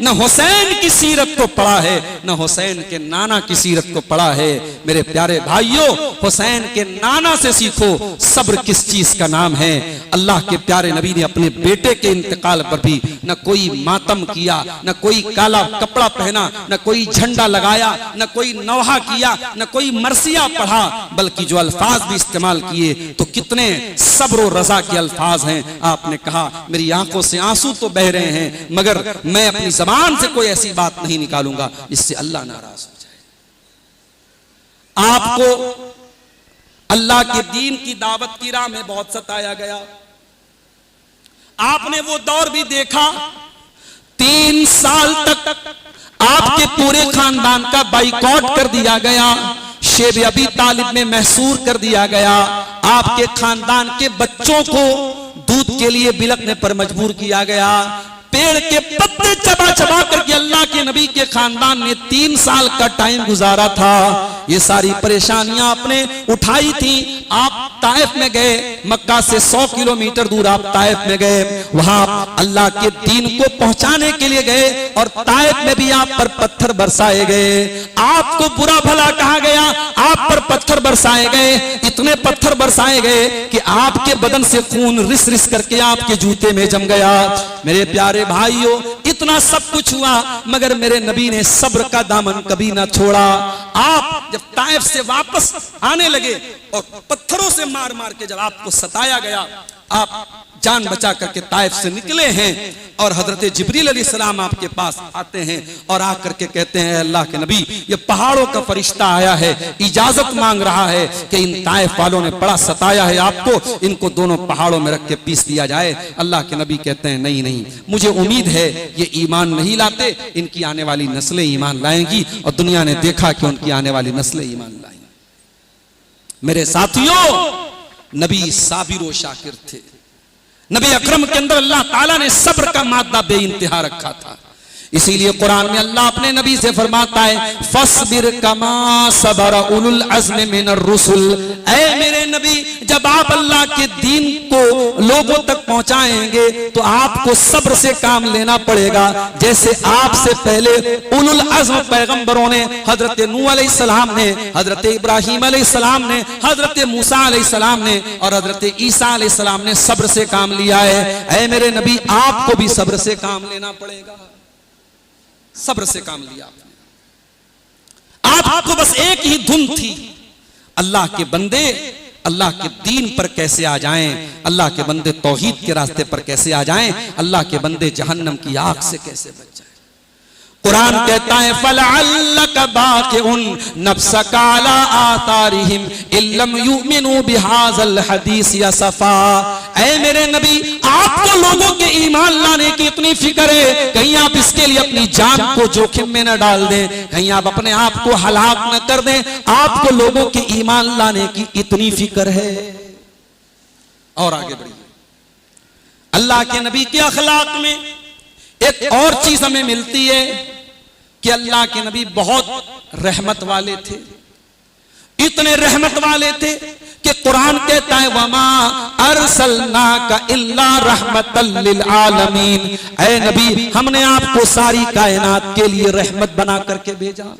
न हुसैन की सीरत को पढ़ा है, न हुसैन के नाना की सीरत को पढ़ा है। मेरे प्यारे भाइयों, हुसैन के नाना से सीखो सब्र किस चीज का नाम है। अल्लाह के प्यारे नबी ने अपने बेटे के इंतकाल पर भी न कोई मातम किया, न कोई काला कपड़ा पहना, न कोई झंडा लगाया, न कोई नौहा किया, न कोई मरसिया पढ़ा, बल्कि जो अल्फाज भी इस्तेमाल किए तो कितने सब्र और रजा के अल्फाज हैं। आपने कहा मेरी आंखों से आंसू तो बह रहे हैं, मगर मैं अपनी जबान से कोई ऐसी बात नहीं निकालूंगा जिससे अल्लाह नाराज हो जाए। आपको अल्लाह के दीन की दावत की राह में बहुत सताया गया। आपने वो दौर भी देखा, 3 साल तक आपके पूरे खानदान का बाइकॉट कर दिया गया, शेब अबी तालिब में महसूर कर दिया गया, आपके खानदान के बच्चों को दूध के लिए बिलखने पर मजबूर किया गया, पेड़ के पत्ते चबा चबा करके अल्लाह के नबी के खानदान ने 3 साल का टाइम गुजारा था। ये सारी परेशानियां आपने उठाई थी। आप ताइफ में गए, मक्का से 100 किलोमीटर दूर आप ताइफ में गए, वहां अल्लाह के दीन को पहुंचाने के लिए गए और ताइफ में भी आप पर पत्थर बरसाए गए, आपको बुरा भला कहा गया, आप पर पत्थर बरसाए गए, इतने पत्थर बरसाए गए कि आपके बदन से खून रिस रिस करके आपके जूते में जम गया। मेरे प्यारे भाइयों, इतना सब कुछ हुआ मगर मेरे नबी ने सब्र का दामन कभी ना छोड़ा। आप जब ताइफ से वापस आने लगे और पत्थरों से मार मार के जब आपको सताया गया, आप जान बचा करके ताइफ से निकले हैं और हजरत जिब्रील अलैहिस्सलाम आपके पास आते हैं और आकर के कहते हैं अल्लाह के नबी, ये पहाड़ों का फरिश्ता आया है, इजाजत मांग रहा है कि इन ताइफ वालों ने बड़ा सताया है आपको, इनको दोनों पहाड़ों में रख के पीस दिया जाए। अल्लाह के नबी कहते हैं नहीं नहीं, मुझे उम्मीद है ये ईमान नहीं लाते, इनकी आने वाली नस्लें ईमान लाएंगी। और दुनिया ने देखा कि उनकी आने वाली नस्लें ईमान लाएंगी। मेरे साथियों, नबी साबिर व शाकिर थे। नबी अकरम के अंदर अल्लाह ताला ने सब्र का मादा बेइंतहा रखा था। इसीलिए कुरान में अल्लाह अपने नबी से फरमाता है फस्बिर कमा सबर उलुल अज़्म मिनर रुसुल। ऐ मेरे नबी, जब आप अल्लाह के दीन को लोगों तक पहुंचाएंगे तो आपको सब्र से काम लेना पड़ेगा, जैसे आपसे पहले उलुल अज़्म पैगंबरों ने, हजरत नूह अलैहिस्सलाम ने, हजरत इब्राहिम अलैहिस्सलाम ने, हजरत मूसा अलैहिस्सलाम ने और हजरत ईसा अलैहिस्सलाम ने सब्र से काम लिया है। ऐ मेरे नबी, आपको भी सब्र से काम लेना पड़ेगा। सब्र से काम लिया आपको बस एक ही धुन थी, अल्लाह के बंदे अल्लाह के दीन पर कैसे आ जाएं, अल्लाह के बंदे तौहीद के रास्ते पर कैसे आ जाएं, अल्लाह के बंदे जहन्नम की आग से कैसे बच जाएं। कुरान कहता है फलअल्लका बाक़िउन नफ्सका अला आतारिहिम इल्लम युमिनू बिहाज़ल हदीस यसफा। ऐ मेरे नबी, आपको लोगों के ईमान लाने की इतनी फिक्र है, कहीं आप इसके लिए अपनी जान को जोखिम में न डाल दें, कहीं आप अपने आप को हलाक न कर दें। आपको लोगों के ईमान लाने की इतनी फिक्र है। और आगे बढ़िए, अल्लाह के नबी के अखलाक में एक और चीज हमें मिलती है कि अल्लाह के नबी बहुत रहमत वाले थे, इतने रहमत वाले थे कि कुरान कहता है वमा अरसलनाका इल्ला रहमतल लिल आलमीन। ऐ नबी, हमने आपको सारी कायनात के लिए रहमत बना करके भेजा।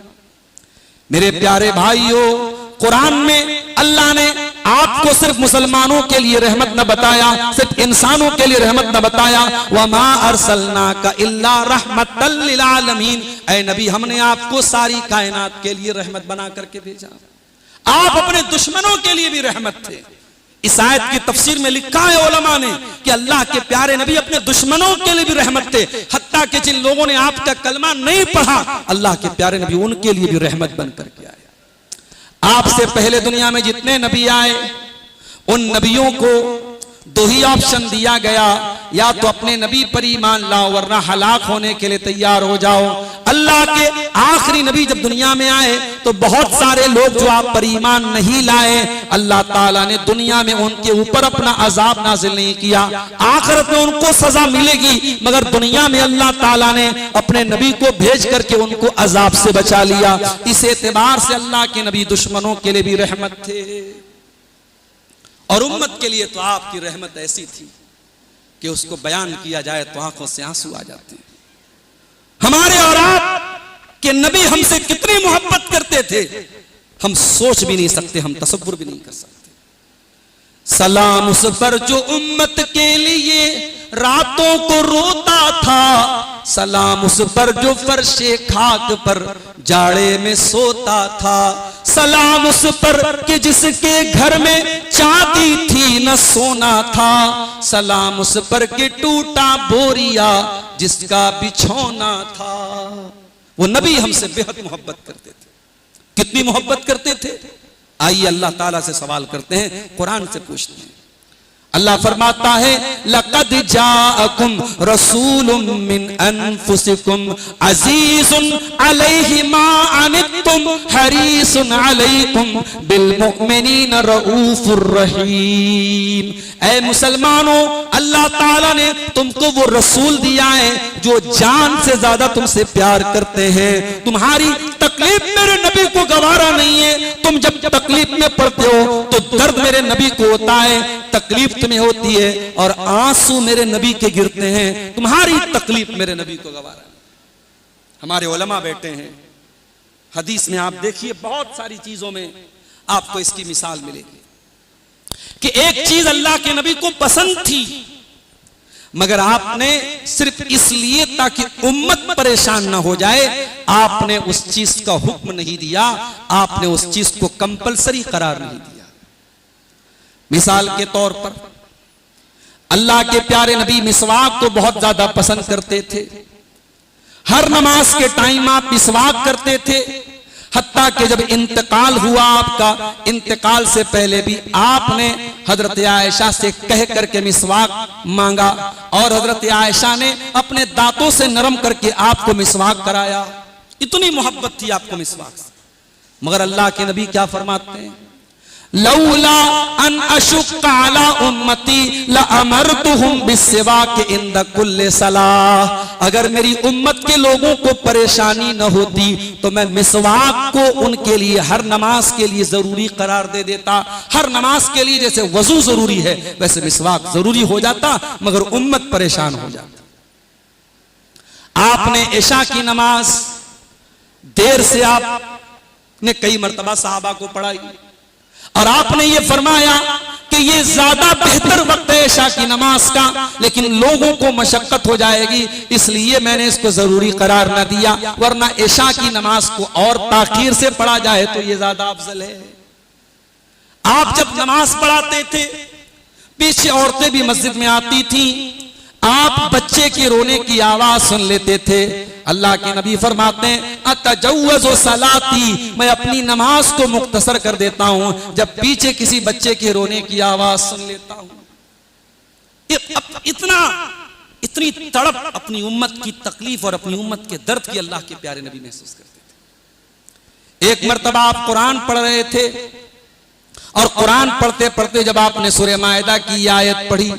मेरे प्यारे भाइयों, कुरान में अल्लाह ने आपको सिर्फ मुसलमानों के लिए रहमत न बताया, सिर्फ इंसानों के लिए रहमत न बताया, वमा अरसलनाका इल्ला रहमतल लिल आलमीन। ऐ नबी, हमने आपको सारी कायनात के लिए रहमत बना करके भेजा। आप अपने दुश्मनों के लिए भी रहमत थे। इस आयत की तफसीर में लिखा है उलमा ने कि अल्लाह के प्यारे नबी अपने दुश्मनों के लिए भी रहमत थे, हत्ता कि जिन लोगों ने आपका कलमा नहीं पढ़ा, अल्लाह के प्यारे नबी उनके लिए भी रहमत बन करके आए। आपसे पहले दुनिया में जितने नबी आए, उन नबियों को दो ही ऑप्शन दिया गया, या तो अपने नबी पर ईमान लाओ वरना हलाक होने के लिए तैयार हो जाओ। अल्लाह के आखिरी नबी जब दुनिया में आए तो बहुत सारे लोग जो आप पर ईमान नहीं लाए, अल्लाह ताला ने दुनिया में उनके ऊपर अपना अजाब नाजिल नहीं किया। आखिरत में उनको सजा मिलेगी, मगर दुनिया में अल्लाह ताला ने अपने नबी को भेज करके उनको अजाब से बचा लिया। इस एतबार से अल्लाह के नबी दुश्मनों के लिए भी रहमत थे और उम्मत के लिए तो आपकी रहमत ऐसी थी कि उसको बयान किया जाए तो आंखों से आंसू आ जाते हैं। हमारे और आपके नबी हमसे कितनी मोहब्बत करते थे, हम सोच भी नहीं सकते, हम तसव्वुर भी नहीं कर सकते। सलाम उस पर जो उम्मत के लिए रातों को रोता था, सलाम उस पर जो फर्शे खाक पर जाड़े में सोता था, सलाम उस पर कि जिसके घर में चांदी थी न सोना था, सलाम उस पर कि टूटा बोरिया जिसका बिछौना था। वो नबी हमसे बेहद मोहब्बत करते थे। कितनी मोहब्बत करते थे? आइए अल्लाह ताला से सवाल करते हैं, कुरान से पूछते हैं। अल्लाह फरमाता है लक़द जाअकुम रसूलुम मिन अनफुसिकुम अज़ीज़ुन अलैहि मा अनित्तुम हरीसुन अलैकुम बिल मुमिनीन रऊफुर रहीम। ऐ मुसलमानों, अल्लाह ताला ने तुमको वो रसूल दिया है जो जान से ज्यादा तुमसे प्यार करते हैं। तुम्हारी तकलीफ मेरे नबी को गवारा नहीं है। तुम जब तकलीफ में पड़ते हो तो दर्द मेरे नबी को होता है, तकलीफ तुम्हें होती है और आंसू मेरे नबी के गिरते हैं। तुम्हारी तकलीफ मेरे नबी को गवारा नहीं। हमारे उलमा बैठे हैं, हदीस में आप देखिए बहुत सारी चीजों में आपको इसकी मिसाल मिलेगी कि एक चीज अल्लाह के नबी को पसंद थी, मगर आपने सिर्फ इसलिए ताकि उम्मत परेशान ना हो जाए, आपने उस चीज का हुक्म नहीं दिया, आपने उस चीज को कंपलसरी करार नहीं दिया। मिसाल के तौर पर अल्लाह के प्यारे नबी मिसवाक को बहुत ज्यादा पसंद करते थे। हर नमाज के टाइम आप मिसवाक करते थे, हत्ता कि जब इंतकाल हुआ आपका, इंतकाल से पहले भी आपने हजरत आयशा से कह करके मिसवाक मांगा और हजरत आयशा ने अपने दांतों से नरम करके आपको मिसवाक कराया। इतनी मोहब्बत थी आपको मिसवाक से। मगर अल्लाह के नबी क्या फरमाते हैं, लौला अन अशुक्का अला उम्मती लअमरतुहुम बिस्सिवाक इंद कुल्ले सलाह। अगर मेरी उम्मत के लोगों को परेशानी न होती तो मैं मिसवाक को उनके लिए हर नमाज के लिए जरूरी करार दे देता। हर नमाज के लिए जैसे वजू जरूरी है वैसे मिसवाक जरूरी हो जाता, मगर उम्मत परेशान हो जाती। आपने इशा की नमाज देर से आपने कई मर्तबा साहबा को पढ़ाई और आपने ये फरमाया कि ये ज्यादा बेहतर वक्त है इशा की नमाज का, लेकिन लोगों को मशक्कत हो जाएगी इसलिए मैंने इसको जरूरी करार न दिया, वरना इशा की नमाज को और ताखीर से पढ़ा जाए तो ये ज्यादा अफजल है। आप जब नमाज पढ़ाते थे पीछे औरतें भी मस्जिद में आती थी, आप बच्चे के रोने की आवाज सुन लेते थे। अल्लाह के नबी फरमाते हैं अतजव्वज़ु सलाती, मैं अपनी नमाज को मुख्तसर कर देता हूं जब पीछे किसी बच्चे के रोने की आवाज सुन लेता हूं। इतनी तड़प अपनी उम्मत की तकलीफ और अपनी उम्मत के दर्द की अल्लाह के प्यारे नबी महसूस करते थे। एक मर्तबा आप कुरान पढ़ रहे थे और कुरान पढ़ते पढ़ते जब आपने सूरह माइदा की आयत पढ़ी,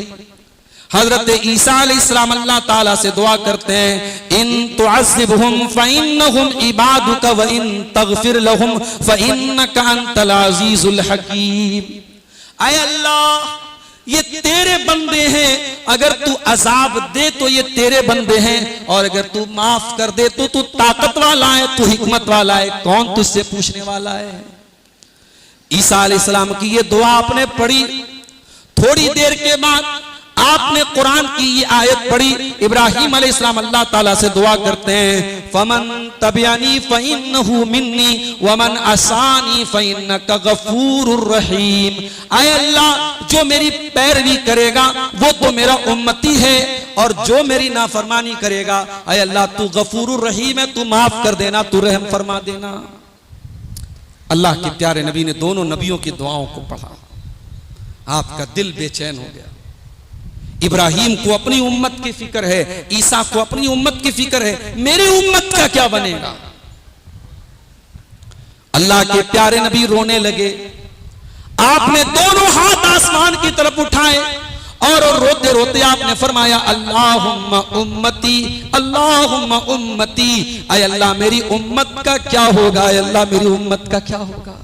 हजरत ईसा अलैहिस्सलाम अल्लाह ताला से दुआ करते हैं इन तुअज़्ज़िबहुम फ़इन्नहुम इबादुका व इन तग़फिर लहुम फ़इन्नका अंतल अज़ीज़ुल हकीम। ऐ अल्लाह, ये तेरे बंदे हैं, अगर तू अजाब दे तो ये तेरे बंदे हैं और अगर तू माफ कर दे तो तू ताकत वाला है, तू हिकमत वाला है, कौन तुझसे पूछने वाला है। ईसा अलैहिस्सलाम की ये दुआ आपने पढ़ी, थोड़ी देर के बाद आपने कुरान की ये आयत पढ़ी। इब्राहिम अलैहिस्सलाम अल्लाह ताला से दुआ करते हैं फमन तबियानी फइन्नहु मिन्नी वमन असानी फइन्नका गफूरुर रहीम। आय अल्लाह, जो मेरी पैरवी करेगा वो तो मेरा उम्मती है और जो मेरी नाफरमानी करेगा आय अल्लाह तू गफूरुर रहीम है, तू माफ कर देना, तू रहम फरमा देना। अल्लाह के प्यारे नबी ने दोनों नबियों की दुआओं को पढ़ा, आपका दिल बेचैन हो गया। इब्राहिम को अपनी उम्मत की फिक्र है, ईसा को अपनी उम्मत की फिक्र है, मेरी उम्मत का क्या बनेगा। अल्लाह के प्यारे नबी रोने लगे। आपने दोनों हाथ आसमान की तरफ उठाए और रोते रोते आपने फरमाया अल्लाहुम्मा उम्मती, अल्लाहुम्मा उम्मती। ऐ अल्लाह मेरी उम्मत का क्या होगा, ऐ अल्लाह मेरी उम्मत का क्या होगा।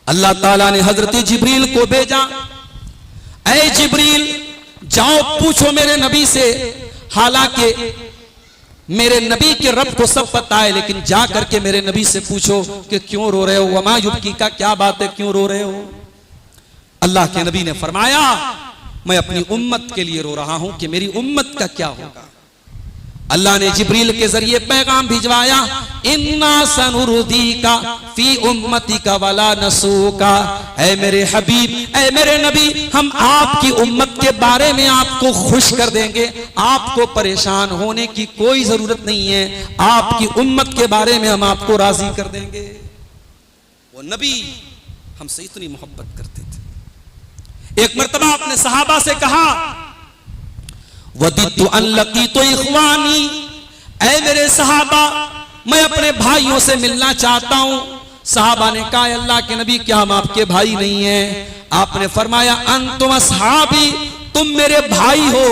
अल्लाह ताला ने हजरत जिब्रील को भेजा, ऐ जिब्रील जाओ पूछो मेरे नबी से। हालांकि मेरे नबी के रब को सब पता है, लेकिन जा करके मेरे नबी से पूछो कि क्यों रो रहे हो, वमा युबकी का क्या बात है, क्यों रो रहे हो। अल्लाह के नबी ने फरमाया मैं अपनी उम्मत के लिए रो रहा हूं कि मेरी उम्मत का क्या होगा। अल्लाह ने जिब्रील के जरिए पैगाम भिजवाया, इन्ना सनुरुदी का फी उम्मती का वाला नसूका, ऐ मेरे हबीब, ऐ मेरे नबी, हम आपकी उम्मत के बारे में आपको खुश कर देंगे, आपको परेशान होने की कोई जरूरत नहीं है, आपकी उम्मत के बारे में हम आपको राजी कर देंगे। वो नबी हमसे इतनी मोहब्बत करते थे। एक मर्तबा अपने सहाबा से कहा, वदितु अन लकीतु इख्वानी, ऐ मेरे सहाबा, मैं अपने भाइयों से मिलना चाहता हूं। सहाबा ने कहा, अल्लाह के नबी, क्या हम आपके भाई नहीं हैं? आपने फरमाया, अंतुम असहाबी, तुम मेरे भाई हो,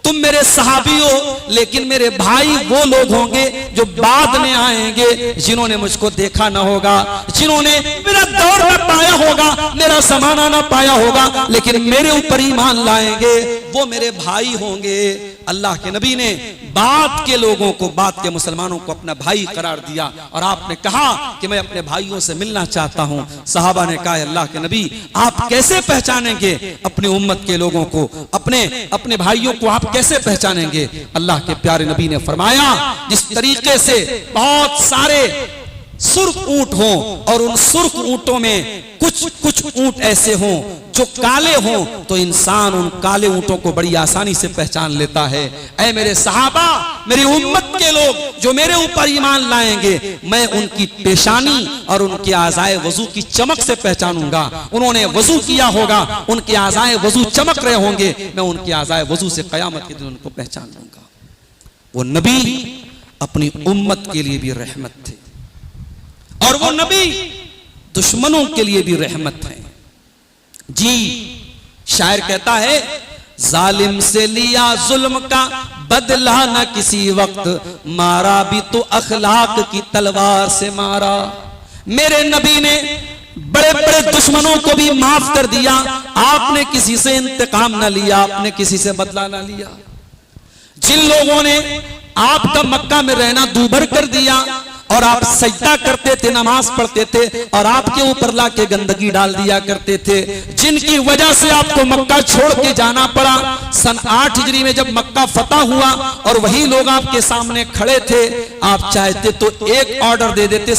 तुम मेरे सहाबी हो, लेकिन मेरे भाई वो लोग होंगे जो बाद में आएंगे, जिन्होंने मुझको देखा ना होगा, जिन्होंने मेरा दौर न पाया होगा, मेरा जमाना ना पाया होगा, लेकिन मेरे ऊपर ईमान लाएंगे, वो मेरे भाई होंगे। अल्लाह के नबी ने बाद के लोगों को, बाद के मुसलमानों को अपना भाई करार दिया, और आपने कहा कि मैं अपने भाइयों से मिलना चाहता हूं। सहाबा ने कहा, अल्लाह के नबी, आप कैसे पहचानेंगे अपनी उम्मत के लोगों को, अपने भाइयों को आप कैसे पहचानेंगे? अल्लाह के प्यारे नबी ने फरमाया, जिस तरीके से बहुत सारे सुर्ख ऊंट हों और उन सुर्ख ऊंटों में कुछ ऊंट ऐसे हों जो काले हों, तो इंसान उन काले ऊंटों को बड़ी आसानी से पहचान लेता है। ऐ मेरे सहाबा, मेरी उम्मत के लोग जो मेरे ऊपर ईमान लाएंगे, मैं उनकी पेशानी और उनके आज़ाए वजू की चमक से पहचानूंगा। उन्होंने वजू किया होगा, उनके आज़ाए वजू चमक रहे होंगे, मैं उनके आज़ाए वजू से कयामत के दिन उनको पहचान लूंगा। वो नबी अपनी उम्मत के लिए भी रहमत थे, और वो नबी दुश्मनों के लिए भी रहमत है। जी, शायर कहता है, जालिम से लिया जुल्म का बदला न किसी वक्त, मारा भी तो अखलाक की तलवार से मारा। मेरे नबी ने बड़े बड़े दुश्मनों को भी माफ कर दिया, आपने किसी से इंतकाम ना लिया, आपने किसी से बदला ना लिया। जिन लोगों ने आपका मक्का में रहना दूभर कर दिया और आप सजदा करते थे, नमाज पढ़ते थे, और आपके ऊपर लाके गंदगी डाल दिया करते थे, जिनकी वजह से आपको मक्का छोड़ के जाना पड़ा। सन 8 हिजरी में जब मक्का फतह हुआ और वही लोग आपके सामने खड़े थे, आप चाहते तो एक ऑर्डर दे देते,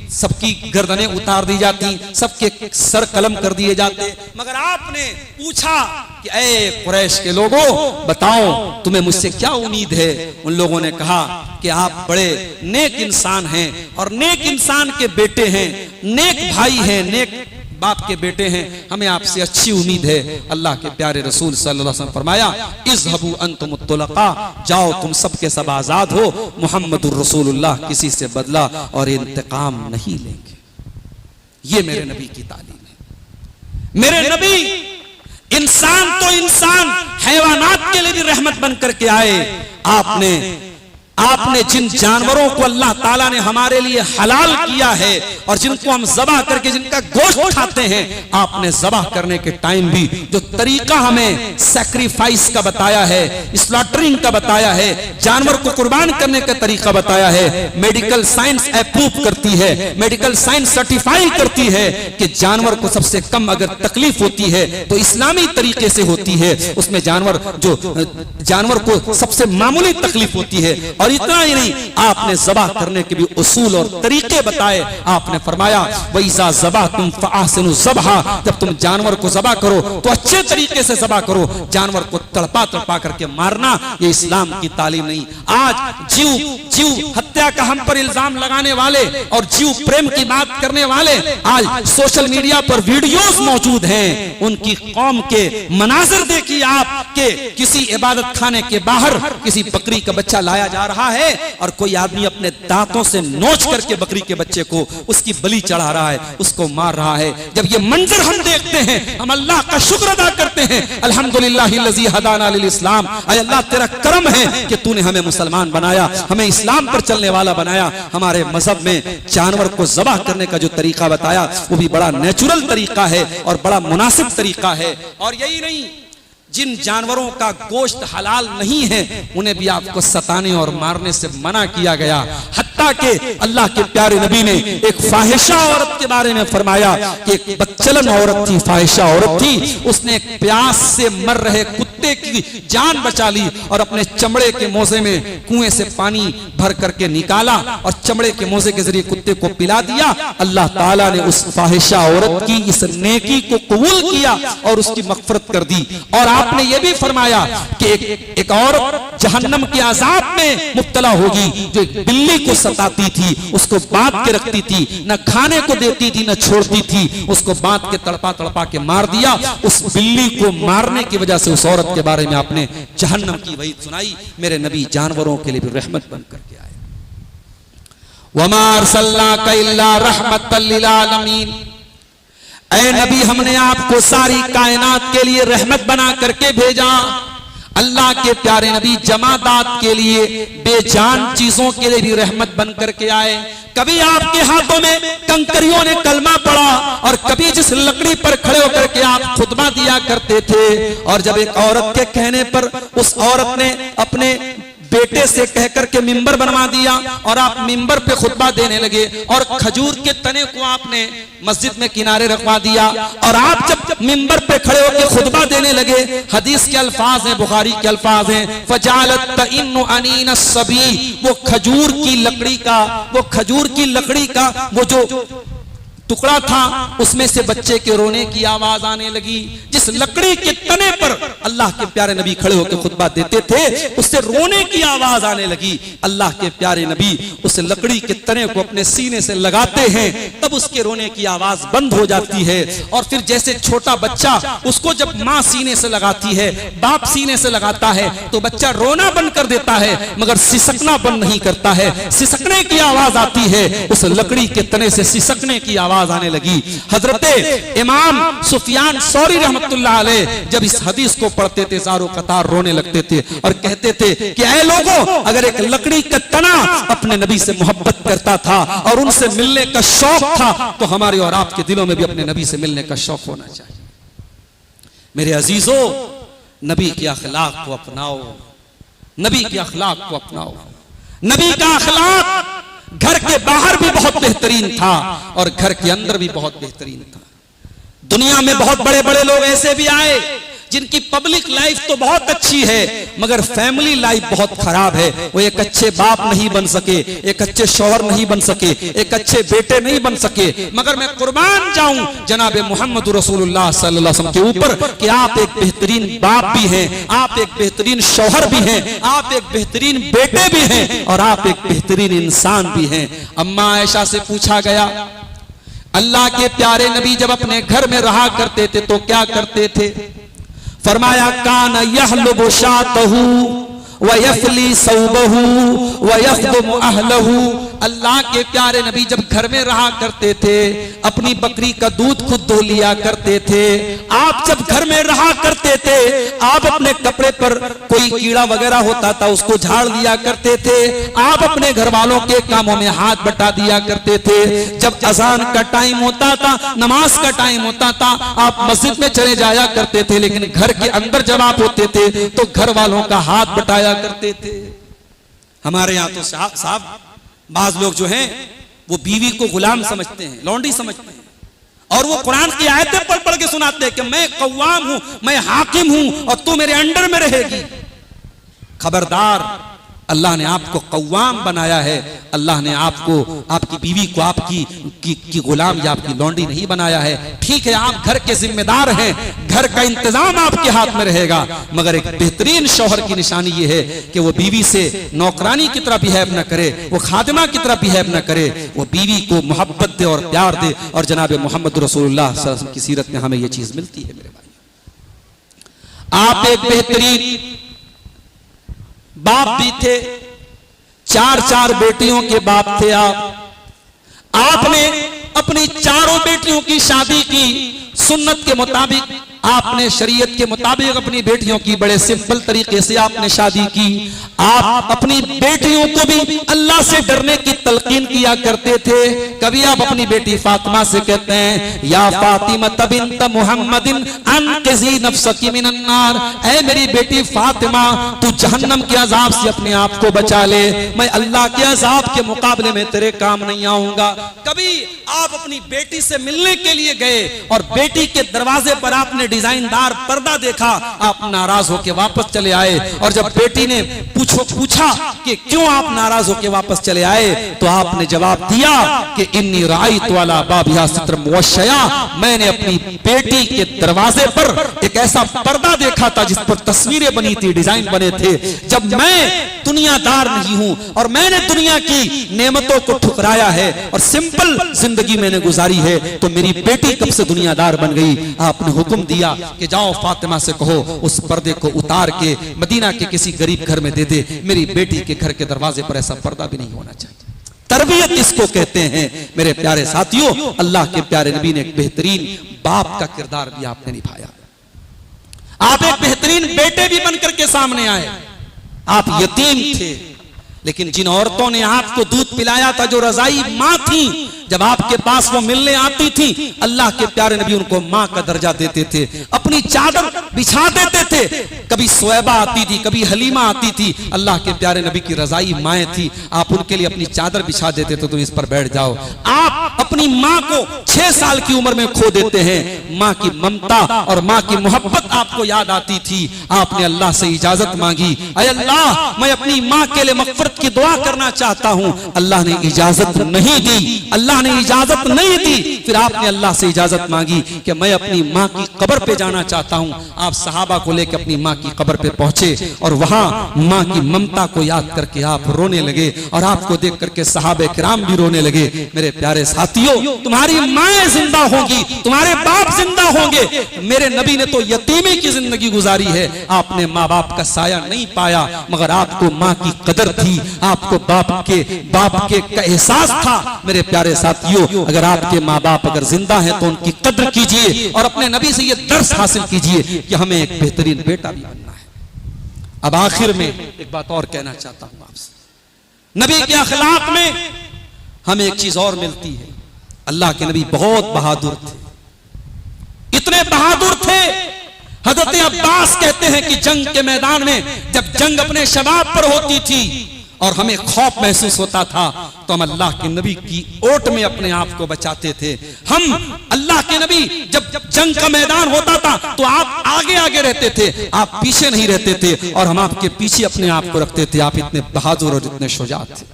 सबकी गर्दनें उतार दी जाती, सबके सर कलम कर दिए जाते, मगर आपने पूछा कि ऐ कुरैश के लोगों, बताओ तुम्हें मुझसे क्या उम्मीद है? उन लोगों ने कहा कि आप बड़े नेक इंसान हैं और नेक इंसान के बेटे हैं, नेक भाई हैं, नेक बाप के बेटे हैं, हमें आपसे अच्छी उम्मीद है। अल्लाह के प्यारे रसूल सल्लल्लाहु अलैहि वसल्लम फरमाया, इज़हबू अंतुम तुलका, जाओ तुम सबके सब आजाद हो, मुहम्मदुर रसूलुल्लाह किसी से बदला और इंतकाम नहीं लेंगे। ये मेरे नबी की तालीम है। मेरे नबी इंसान तो इंसान, हैवानात के लिए भी रहमत बन करके आए। आपने जिन जानवरों को अल्लाह ताला ने हमारे लिए हलाल किया है और जिनको हम ज़बाह करके जिनका गोश्त खाते हैं, आपने ज़बाह करने के टाइम भी जो तरीका हमें सैक्रिफाइस का बताया है, स्लॉटरिंग का बताया है, जानवर को कुर्बान करने का तरीका बताया है, मेडिकल साइंस अप्रूव करती है, मेडिकल साइंस सर्टिफाई करती है कि जानवर को सबसे कम अगर तकलीफ होती है तो इस्लामी तरीके से होती है, उसमें जानवर को सबसे मामूली तकलीफ होती है। और इतना ही नहीं, आपने ज़बाह करने के भी उसूल और तरीके बताए। आपने फरमाया, वैसा ज़बाह तुम फ़अहसिनु ज़बहा, जब तुम जानवर को ज़बाह करो तो अच्छे तरीके से ज़बाह करो, जानवर को तड़पा करके मारना ये इस्लाम की तालीम नहीं। आज जीव हत्या का हम पर इल्जाम लगाने वाले और जीव प्रेम की बात करने वाले आज सोशल मीडिया पर वीडियोस मौजूद हैं, उनकी कौम के मनाज़िर देखिए आप के किसी इबादत खाने के बाहर किसी बकरी का बच्चा लाया जा रहा है और कोई आदमी अपने दांतों से नोच करके बकरी के बच्चे को उसकी बलि चढ़ा रहा है, उसको मार रहा है। जब ये मंजर हम देखते हैं, हम अल्लाह का शुक्र अदा करते हैं, अल्हम्दुलिल्लाहिल्लज़ी हदाना लिल इस्लाम, अल्लाह तेरा करम है कि तूने हमें मुसलमान बनाया, हमें इस्लाम पर चलने वाला बनाया। हमारे मजहब में जानवर को ज़बाह करने का जो तरीका बताया वो भी बड़ा नेचुरल तरीका है और बड़ा मुनासिब तरीका है। और यही नहीं, जिन जानवरों का गोश्त हलाल नहीं है उन्हें भी आपको सताने और मारने से मना किया गया। हत्ता के अल्लाह के प्यारे नबी ने एक फाहिशा औरत के बारे में फरमाया कि एक बदचलन औरत थी, फाहिशा औरत थी, उसने एक प्यास से मर रहे कुत्ते की जान बचा ली और अपने चमड़े के मोजे में कुएं से पानी भर करके निकाला और चमड़े के मोजे के जरिए कुत्ते को पिला दिया। अल्लाह ताला ने उस फाहिशा औरत की इस नेकी को कबूल किया और उसकी मगफरत कर दी। और आपने ये भी फरमाया कि एक औरत जहन्नम के अजाब में मुब्तला होगी जो एक बिल्ली को सताती थी, उसको बांध के रखती थी, न खाने को देती थी न छोड़ती थी, उसको बांध के तड़पा तड़पा के मार दिया। उस बिल्ली को मारने की वजह से उस औरत के बारे में आपने जहन्नम की वही सुनाई। मेरे नबी जानवरों के लिए भी रहमत बन करके आए। वमा अरसलनाका इल्ला रहमतल लिल आलमीन, ऐ नबी हमने आपको सारी कायनात के लिए रहमत बना करके भेजा। अल्लाह के प्यारे नबी जमादात के लिए, बेजान चीजों के लिए भी रहमत बन करके आए। कभी आपके हाथों में कंकरियों ने कलमा पड़ा और कभी जिस लकड़ी पर खड़े होकर के आप खुतबा दिया करते थे, और जब एक औरत के कहने पर उस औरत ने अपने बेटे से कहकर के मिंबर बनवा दिया और आप मिंबर पे खुतबा देने लगे, और खजूर के तने को आपने मस्जिद में किनारे रखवा दिया और आप जब मिंबर पे खड़े होकर खुतबा देने लगे, हदीस के अल्फाज हैं, बुखारी के अल्फाज हैं, फजालत तइन्नु अनीन सभी, वो खजूर की लकड़ी का वो जो टुकड़ा था उसमें से बच्चे के रोने की आवाज आने लगी। जिस लकड़ी के तने पर अल्लाह के प्यारे नबी खड़े होकर खुतबा देते थे उससे रोने की आवाज आने लगी। अल्लाह के प्यारे नबी उस लकड़ी के तने को अपने सीने से लगाते हैं, तब उसके रोने की आवाज बंद हो जाती है। और फिर जैसे छोटा बच्चा, उसको जब माँ सीने से लगाती है, बाप सीने से लगाता है, तो बच्चा रोना बंद कर देता है मगर सिसकना बंद नहीं करता है। सिसकने की आवाज आती है, उस लकड़ी के तने से सिसकने की आवाज आने लगी। हजरते इमाम सुफियान सौरी रहमतुल्लाह अलैह जब इस हदीस को पढ़ते थे ज़ारो कतार रोने लगते थे और कहते थे कि ऐ लोगों, अगर एक लकड़ी का तना अपने नबी से मोहब्बत करता था और उनसे मिलने का शौक था तो हमारे और आपके दिलों में भी अपने नबी से मिलने का शौक होना चाहिए। मेरे अजीजों, नबी के अखलाक को अपनाओ, नबी के अखलाक को अपनाओ। नबी का अखलाक घर के बाहर भी बहुत बेहतरीन था और घर के अंदर भी बहुत बेहतरीन था। दुनिया में बहुत बड़े बड़े लोग ऐसे भी आए जिनकी पब्लिक लाइफ तो बहुत अच्छी है मगर फैमिली लाइफ बहुत खराब है। वो एक अच्छे बाप नहीं बन सके, एक अच्छे शौहर नहीं बन सके, एक अच्छे बेटे नहीं बन सके। मगर मैं कुर्बान जाऊं जनाब मोहम्मद रसूलुल्लाह सल्लल्लाहु अलैहि वसल्लम के ऊपर कि आप एक बेहतरीन बाप भी हैं, आप एक बेहतरीन शौहर भी हैं, आप एक बेहतरीन बेटे भी हैं और आप एक बेहतरीन इंसान भी हैं। अम्मा आयशा से पूछा गया, अल्लाह के प्यारे नबी जब अपने घर में रहा करते थे तो क्या करते थे? फरमाया कान यहलुबु शातहू व यफली सौबहू व यखदुमु अहलहू। अल्लाह के प्यारे नबी जब घर में रहा करते थे अपनी बकरी का दूध खुद धो लिया करते थे। आप जब घर में रहा करते थे आप अपने कपड़े पर कोई कीड़ा वगैरह होता था उसको झाड़ लिया करते थे। आप अपने घर वालों के कामों में हाथ बटा दिया करते थे। जब अजान का टाइम होता था, नमाज का टाइम होता था, आप मस्जिद में चले जाया करते थे, लेकिन घर के अंदर जब आप होते थे तो घर वालों का हाथ बटाया करते थे। हमारे यहाँ तो साहब बाज लोग जो हैं वो बीवी को गुलाम समझते हैं, लौंडी समझते हैं और वो कुरान की आयतें पढ़ पढ़ के सुनाते हैं कि मैं कव्वाम हूं, मैं हाकिम हूं और तू मेरे अंडर में रहेगी। खबरदार, अल्लाह ने आपको कव्वाम बनाया है। अल्लाह ने आपको, आपकी बीवी को आपकी गुलाम या आपकी लौंडी नहीं बनाया है। ठीक है, आप घर के जिम्मेदार हैं, घर का इंतजाम आपके हाथ में रहेगा, मगर एक बेहतरीन शौहर की निशानी यह है कि वो बीवी से नौकरानी की तरह बिहेव न करे, वो खादिमा की तरह बिहेव न करे, वो बीवी को मोहब्बत दे और प्यार दे। और जनाब मोहम्मद रसूलुल्लाह सल्लल्लाहु अलैहि वसल्लम की सीरत में हमें यह चीज मिलती है। मेरे भाई, आप एक बेहतरीन बाप भी थे, चार बेटियों के बाप थे आपने अपनी चारों बेटियों की शादी की, सुन्नत के मुताबिक आपने शरीयत के मुताबिक अपनी बेटियों की बड़े सिंपल तरीके से आपने शादी की। आप अपनी बेटियों को भी अल्लाह से डरने की तलकीन किया करते थे। कभी आप अपनी बेटी फातिमा से कहते हैं, या फातिमा बिन्त मुहम्मदिन अनक़ज़ी नफ़्सकी मिनन नार, ऐ मेरी बेटी फातिमा, तू जहन्नम के अजाब से अपने आप को बचा ले, मैं अल्लाह के अजाब के मुकाबले में तेरे काम नहीं आऊंगा। कभी आप अपनी बेटी से मिलने के लिए गए और बेटी के दरवाजे पर आपने डिजाइनदार पर्दा देखा, आप नाराज होकर वापस चले आए। और जब बेटी ने पूछा कि क्यों आप नाराज होकर वापस चले आए, तो आपने जवाब दिया कि इन्नी राइत वाला बाबिहा सित्र मुवश्शया, मैंने अपनी बेटी के दरवाजे पर एक ऐसा पर्दा देखा था जिस पर तस्वीरें बनी थी, डिजाइन बने थे। जब मैं दुनियादार नहीं हूं और मैंने दुनिया की नेमतों को ठुकराया है और सिंपल जिंदगी मैंने गुजारी है, तो मेरी बेटी कब से दुनियादार बन गई। आपने हुक्म दिया कि जाओ फातिमा से कहो उस पर्दे को उतार के मदीना के किसी गरीब घर में दे दे, मेरी बेटी के घर के दरवाजे पर ऐसा पर्दा भी नहीं होना चाहिए। तरबियत इसको कहते हैं मेरे प्यारे साथियों। अल्लाह के प्यारे नबी ने एक बेहतरीन बाप का किरदार भी आपने निभाया। आप एक बेहतरीन बेटे भी बनकर के सामने आए। आप यतीम थे, लेकिन जिन औरतों ने आपको दूध पिलाया था, जो रजाई मां थी, जब आपके पास वो मिलने आती थी, अल्लाह के प्यारे नबी उनको मां का दर्जा देते थे, अपनी चादर बिछा देते थे। कभी सुएबा आती थी, कभी हलीमा आती थी, अल्लाह के प्यारे नबी की रजाई माएँ थी, आप उनके लिए अपनी चादर बिछा देते थे, तुम इस पर बैठ जाओ। आप अपनी माँ को 6 साल की उम्र में खो देते हैं। माँ की ममता और माँ की मोहब्बत आपको याद आती थी। आपने अल्लाह से इजाजत मांगी, अय अल्लाह मैं अपनी माँ के लिए मग़फ़िरत की दुआ करना चाहता हूँ। अल्लाह ने इजाजत नहीं दी, अल्लाह ने इजाजत नहीं दी। फिर आपने अल्लाह से इजाजत मांगी कि मैं अपनी माँ की कब्र पे जाना चाहता हूँ। आप सहाबा को लेकर अपनी माँ की कब्र पे पहुंचे और वहां माँ की ममता को याद करके आप रोने लगे और आपको देख करके सहाबे किराम भी रोने लगे। मेरे प्यारे साथियों, तुम्हारी माएँ जिंदा होंगी, तुम्हारे बाप जिंदा होंगे। मेरे नबी ने तो यतीमी की जिंदगी गुजारी है। आपने माँ बाप का साया नहीं पाया, मगर आपको माँ की कदर थी, आपको बाप के का एहसास था। मेरे प्यारे साथियों, अगर आपके माँ बाप अगर जिंदा हैं तो उनकी कदर कीजिए और अपने नबी से ये दर्स हासिल कीजिए कि हमें एक बेहतरीन बेटा भी बनना है। अब आखिर में एक बात और कहना चाहता हूं आपसे। नबी के अखलाक में हमें एक चीज और मिलती है। अल्लाह के नबी बहुत बहादुर थे, इतने बहादुर थे, हजरत अब्बास कहते हैं कि जंग के मैदान में जब जंग अपने शबाब पर होती थी और हमें खौफ महसूस होता था, तो हम अल्लाह के नबी की ओट में अपने आप को बचाते थे। हम अल्लाह के नबी जब जंग का मैदान होता था तो आप आगे आगे रहते थे, आप पीछे नहीं रहते थे, और हम आपके पीछे अपने आप को रखते थे। आप इतने बहादुर और इतने शुजा थे।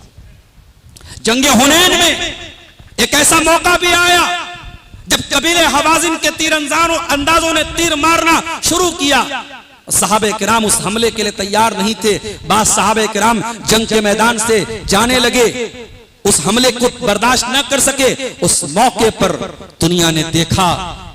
जंगे हुनैन में एक ऐसा मौका भी आया जब कबीले हवाजिन के अंदाजों ने तीर मारना शुरू किया। सहाबे किराम उस हमले के लिए तैयार नहीं थे। बाद सहाबे किराम जंग के मैदान से जाने लगे, उस हमले को बर्दाश्त न कर सके। उस मौके पर दुनिया ने देखा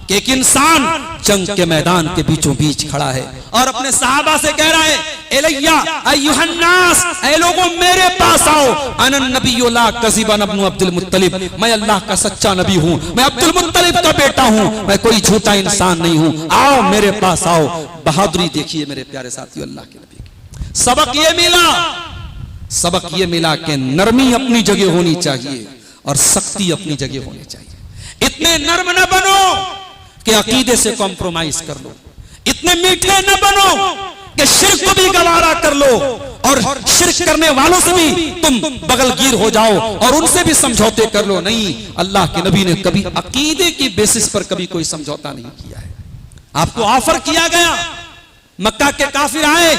कि एक इंसान जंग के मैदान के बीचों बीच खड़ा है और अपने सहाबा से कह रहा है, एलैया अय्युहन्नास, ऐ लोगों मेरे पास आओ, अनन नबिय्यु ला कज़िबन इब्नु अब्दुल मुत्तलिब, मैं अल्लाह का सच्चा नबी हूँ, मैं अब्दुल मुत्तलिब का बेटा हूँ, मैं कोई झूठा इंसान नहीं हूँ, आओ मेरे पास आओ। बहादुरी देखिए मेरे प्यारे साथियों अल्लाह के नबी की। सबक ये मिला कि नरमी अपनी जगह होनी चाहिए और सख्ती अपनी जगह होनी चाहिए। इतने नर्म न बनो कि अकीदे से कॉम्प्रोमाइज कर लो, इतने मीठे न बनो कि शिर्क को भी गवारा कर लो और शिर्क करने वालों से भी तुम बगलगीर हो जाओ और उनसे भी समझौते कर लो। नहीं, अल्लाह के नबी ने कभी अकीदे की बेसिस पर कभी कोई समझौता नहीं किया है। आपको ऑफर किया गया, मक्का के काफिर आए,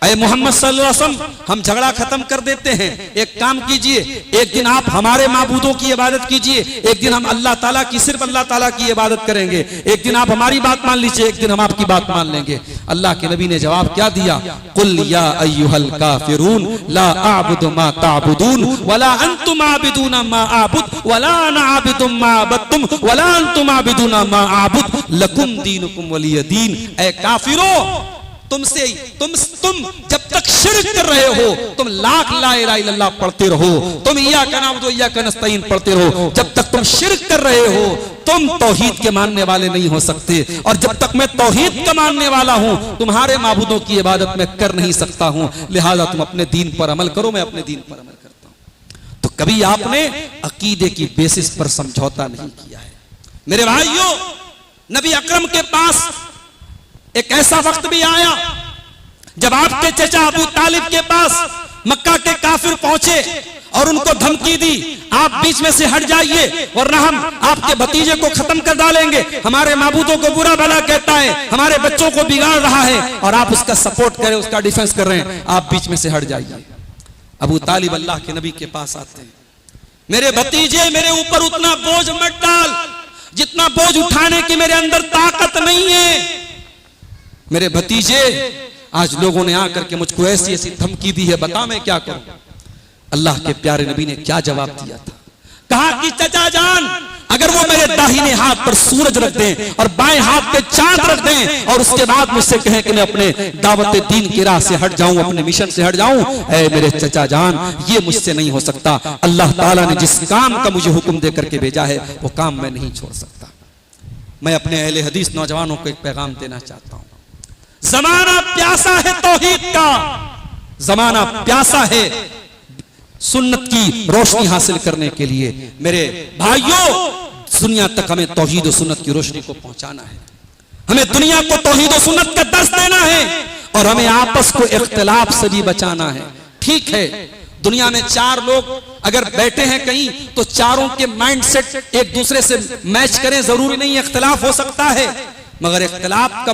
अरे मोहम्मद सल्लल्लाहु अलैहि वसल्लम हम झगड़ा खत्म कर देते हैं, एक काम कीजिए, एक दिन आप हमारे माबूदों की इबादत कीजिए, एक दिन हम अल्लाह ताला की, सिर्फ अल्लाह ताला की इबादत करेंगे, एक दिन आप हमारी बात मान लीजिए, एक दिन हम आपकी बात मान लेंगे। अल्लाह के नबी ने जवाब क्या दिया? कुल या अय्युहल काफिरून ला अअबुदु मा तअबुदून वला अंतुम आबिदूना मा अअबुद वला अना आबिदुम मा अबदतुम वला अंतुम आबिदूना मा अअबुद लकुम दीनुकुम वलिय दीन। ऐ काफिरों, तुमसे तुम जब तक शिर्क कर रहे हो, तुम लाख ला इलाहा इल्लल्लाह पढ़ते रहो, तुम इय्याका नअबुदु व इय्याका नस्तईन पढ़ते रहो, जब तक तुम शिर्क कर रहे हो तुम तौहीद के मानने वाले नहीं हो सकते। और जब तक मैं तौहीद का मानने वाला हूं तुम्हारे माबूदों की इबादत मैं कर नहीं सकता हूं। लिहाजा तुम अपने दीन पर अमल करो, मैं अपने दीन पर अमल करता हूं। तो कभी आपने अकीदे की बेसिस पर समझौता नहीं किया है। मेरे भाइयों, नबी अकरम के पास एक ऐसा वक्त भी आया जब आपके चचा अबू तालिब के पास मक्का के काफिर पहुंचे और उनको धमकी दी, आप बीच में से हट जाइए वरना हम आपके भतीजे को खत्म कर डालेंगे, हमारे माबूदों को बुरा भला कहता है, हमारे बच्चों को बिगाड़ रहा है और आप उसका सपोर्ट करें, उसका डिफेंस कर रहे हैं, आप बीच में से हट जाइए। अबू तालिब अल्लाह के नबी के पास आते हैं, मेरे भतीजे मेरे ऊपर उतना बोझ मत डाल जितना बोझ उठाने की मेरे अंदर ताकत नहीं है। मेरे भतीजे, आज लोगों ने आकर के मुझको ऐसी ऐसी धमकी दी है, बता मैं क्या करूं। अल्लाह के प्यारे नबी ने क्या जवाब दिया था? कहा कि चचा जान, अगर वो मेरे दाहिने हाथ पर सूरज रख दें और बाएं हाथ पे चांद रख दें और उसके बाद मुझसे कहें कि मैं अपने दावत दीन की राह से हट जाऊं, अपने मिशन से हट जाऊं, ऐ मेरे चचा जान, ये मुझसे नहीं हो सकता। अल्लाह ताला ने जिस काम का मुझे हुक्म दे करके भेजा है वो काम मैं नहीं छोड़ सकता। मैं अपने अहले हदीस नौजवानों को एक पैगाम देना चाहता हूं। जमाना प्यासा है तौहीद का, जमाना प्यासा है सुन्नत की रोशनी हासिल करने के लिए। मेरे भाइयों, दुनिया तक हमें तौहीद और सुन्नत की रोशनी को पहुंचाना है, हमें दुनिया को तौहीद और सुन्नत का दर्स देना है और हमें आपस को इख्तिलाफ से भी बचाना है। ठीक है, दुनिया में चार लोग अगर बैठे हैं कहीं तो चारों के माइंडसेट एक दूसरे से मैच करें, जरूरी नहीं इख्तिलाफ हो सकता है, मगर इख्तिलाफ का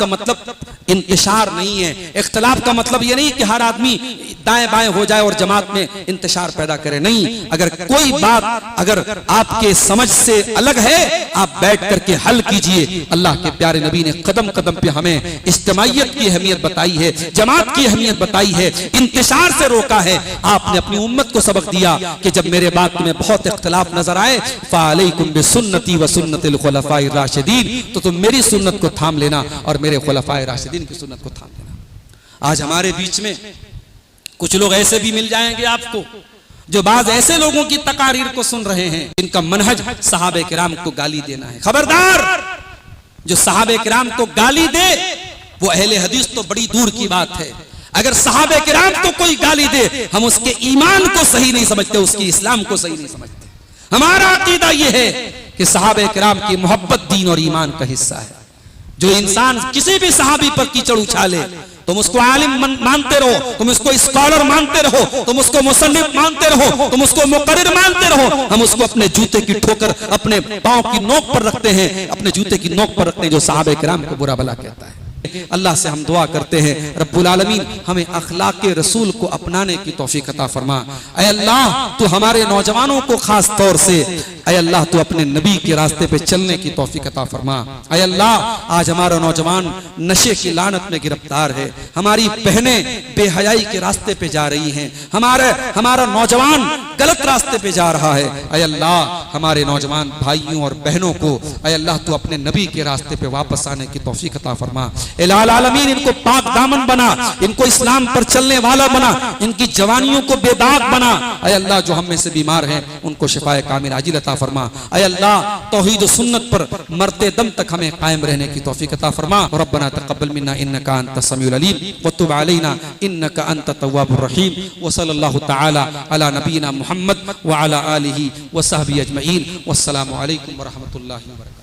मतलब इंतशार नहीं है। इख्तिलाफ का मतलब ये नहीं कि हर आदमी दाएं बाएं हो जाए और जमात में इंतशार पैदा करे, नहीं। अगर कोई बात अगर आपके समझ से अलग है, आप बैठ करके हल कीजिए। अल्लाह के प्यारे नबी ने कदम कदम पे हमें इज्तिमाइयत की अहमियत बताई है, जमात की अहमियत बताई है, इंतशार से रोका है। आपने अपनी उम्मत को सबक दिया कि जब मेरे बात में बहुत इख्तिलाफ नजर आए, फ़अलैकुम बिसुन्नती व सुन्नतिल खुलफाए राशिदीन, तो तुम मेरी सुन्नत को थाम लेना और मेरे खुलफाए राशिदीन की सुन्नत को थाम लेना। आज हमारे बीच में कुछ लोग ऐसे भी मिल जाएंगे आपको जो बाज ऐसे लोगों की तकारीर को सुन रहे हैं जिनका मनहज सहाबे किराम को गाली देना है। खबरदार, जो सहाबे किराम को गाली दे वो अहले हदीस तो बड़ी दूर की बात है। अगर सहाबे किराम को कोई गाली दे, हम उसके ईमान को सही नहीं समझते, उसकी इस्लाम को सही नहीं समझते। हमारा अकीदा यह है कि सहाबे किराम की मोहब्बत दीन और ईमान का हिस्सा है। जो इंसान किसी भी सहाबी पर कीचड़ उछाले, तुम उसको आलिम मानते रहो, तुम उसको स्कॉलर मानते रहो, तुम उसको मुसन्निफ मानते रहो, तुम उसको मुकर्रिर मानते रहो, हम उसको अपने जूते की ठोकर अपने पांव की नोक पर रखते हैं, अपने जूते की नोक पर रखते हैं जो सहाबे किराम को बुरा भला कहता है। अल्लाह से हम दुआ करते हैं, रब्बुल आलमीन हमें अखलाक रसूल को अपनाने की तौफीक अता फरमा। ऐ अल्लाह, तू हमारे नौजवानों को खास तौर से, ऐ अल्लाह तू अपने नबी के रास्ते पे चलने की तौफीक अता फरमा। ऐ अल्लाह, आज हमारा नौजवान नशे की लानत में गिरफ्तार है, हमारी बहनें बेहयाई के रास्ते पे जा रही हैं, हमारा नौजवान गलत रास्ते पे जा रहा है। ऐ अल्लाह, हमारे नौजवान भाइयों और बहनों को ऐ अल्लाह तू अपने नबी के रास्ते पे वापस आने की तौफीक अता फरमा। इलाल आलमीन इनको पाक दामन बना, इनको इस्लाम पर चलने वाला बना, इनकी जवानियों को बेदाग बना। ऐ अल्लाह, जो हम में से बीमार हैं उनको शिफाए कामिल आजिल अता फरमा। ऐ अल्लाह, तौहीद व सुन्नत पर मरते दम तक हमें कायम रहने की तौफीक अता फरमा। रब्बना तक़ब्बल मिन्ना इन्नका अंतस समीउल अलीम व तुब अलैना इन्नका अंतत तव्वाबुर रहीम। व सल्लल्लाहु तआला अला नबीना मुहम्मद व अला आलिहि व सहबिहि अजमईन। वस्सलामु अलैकुम व रहमतुल्लाहि व बरकातुहू।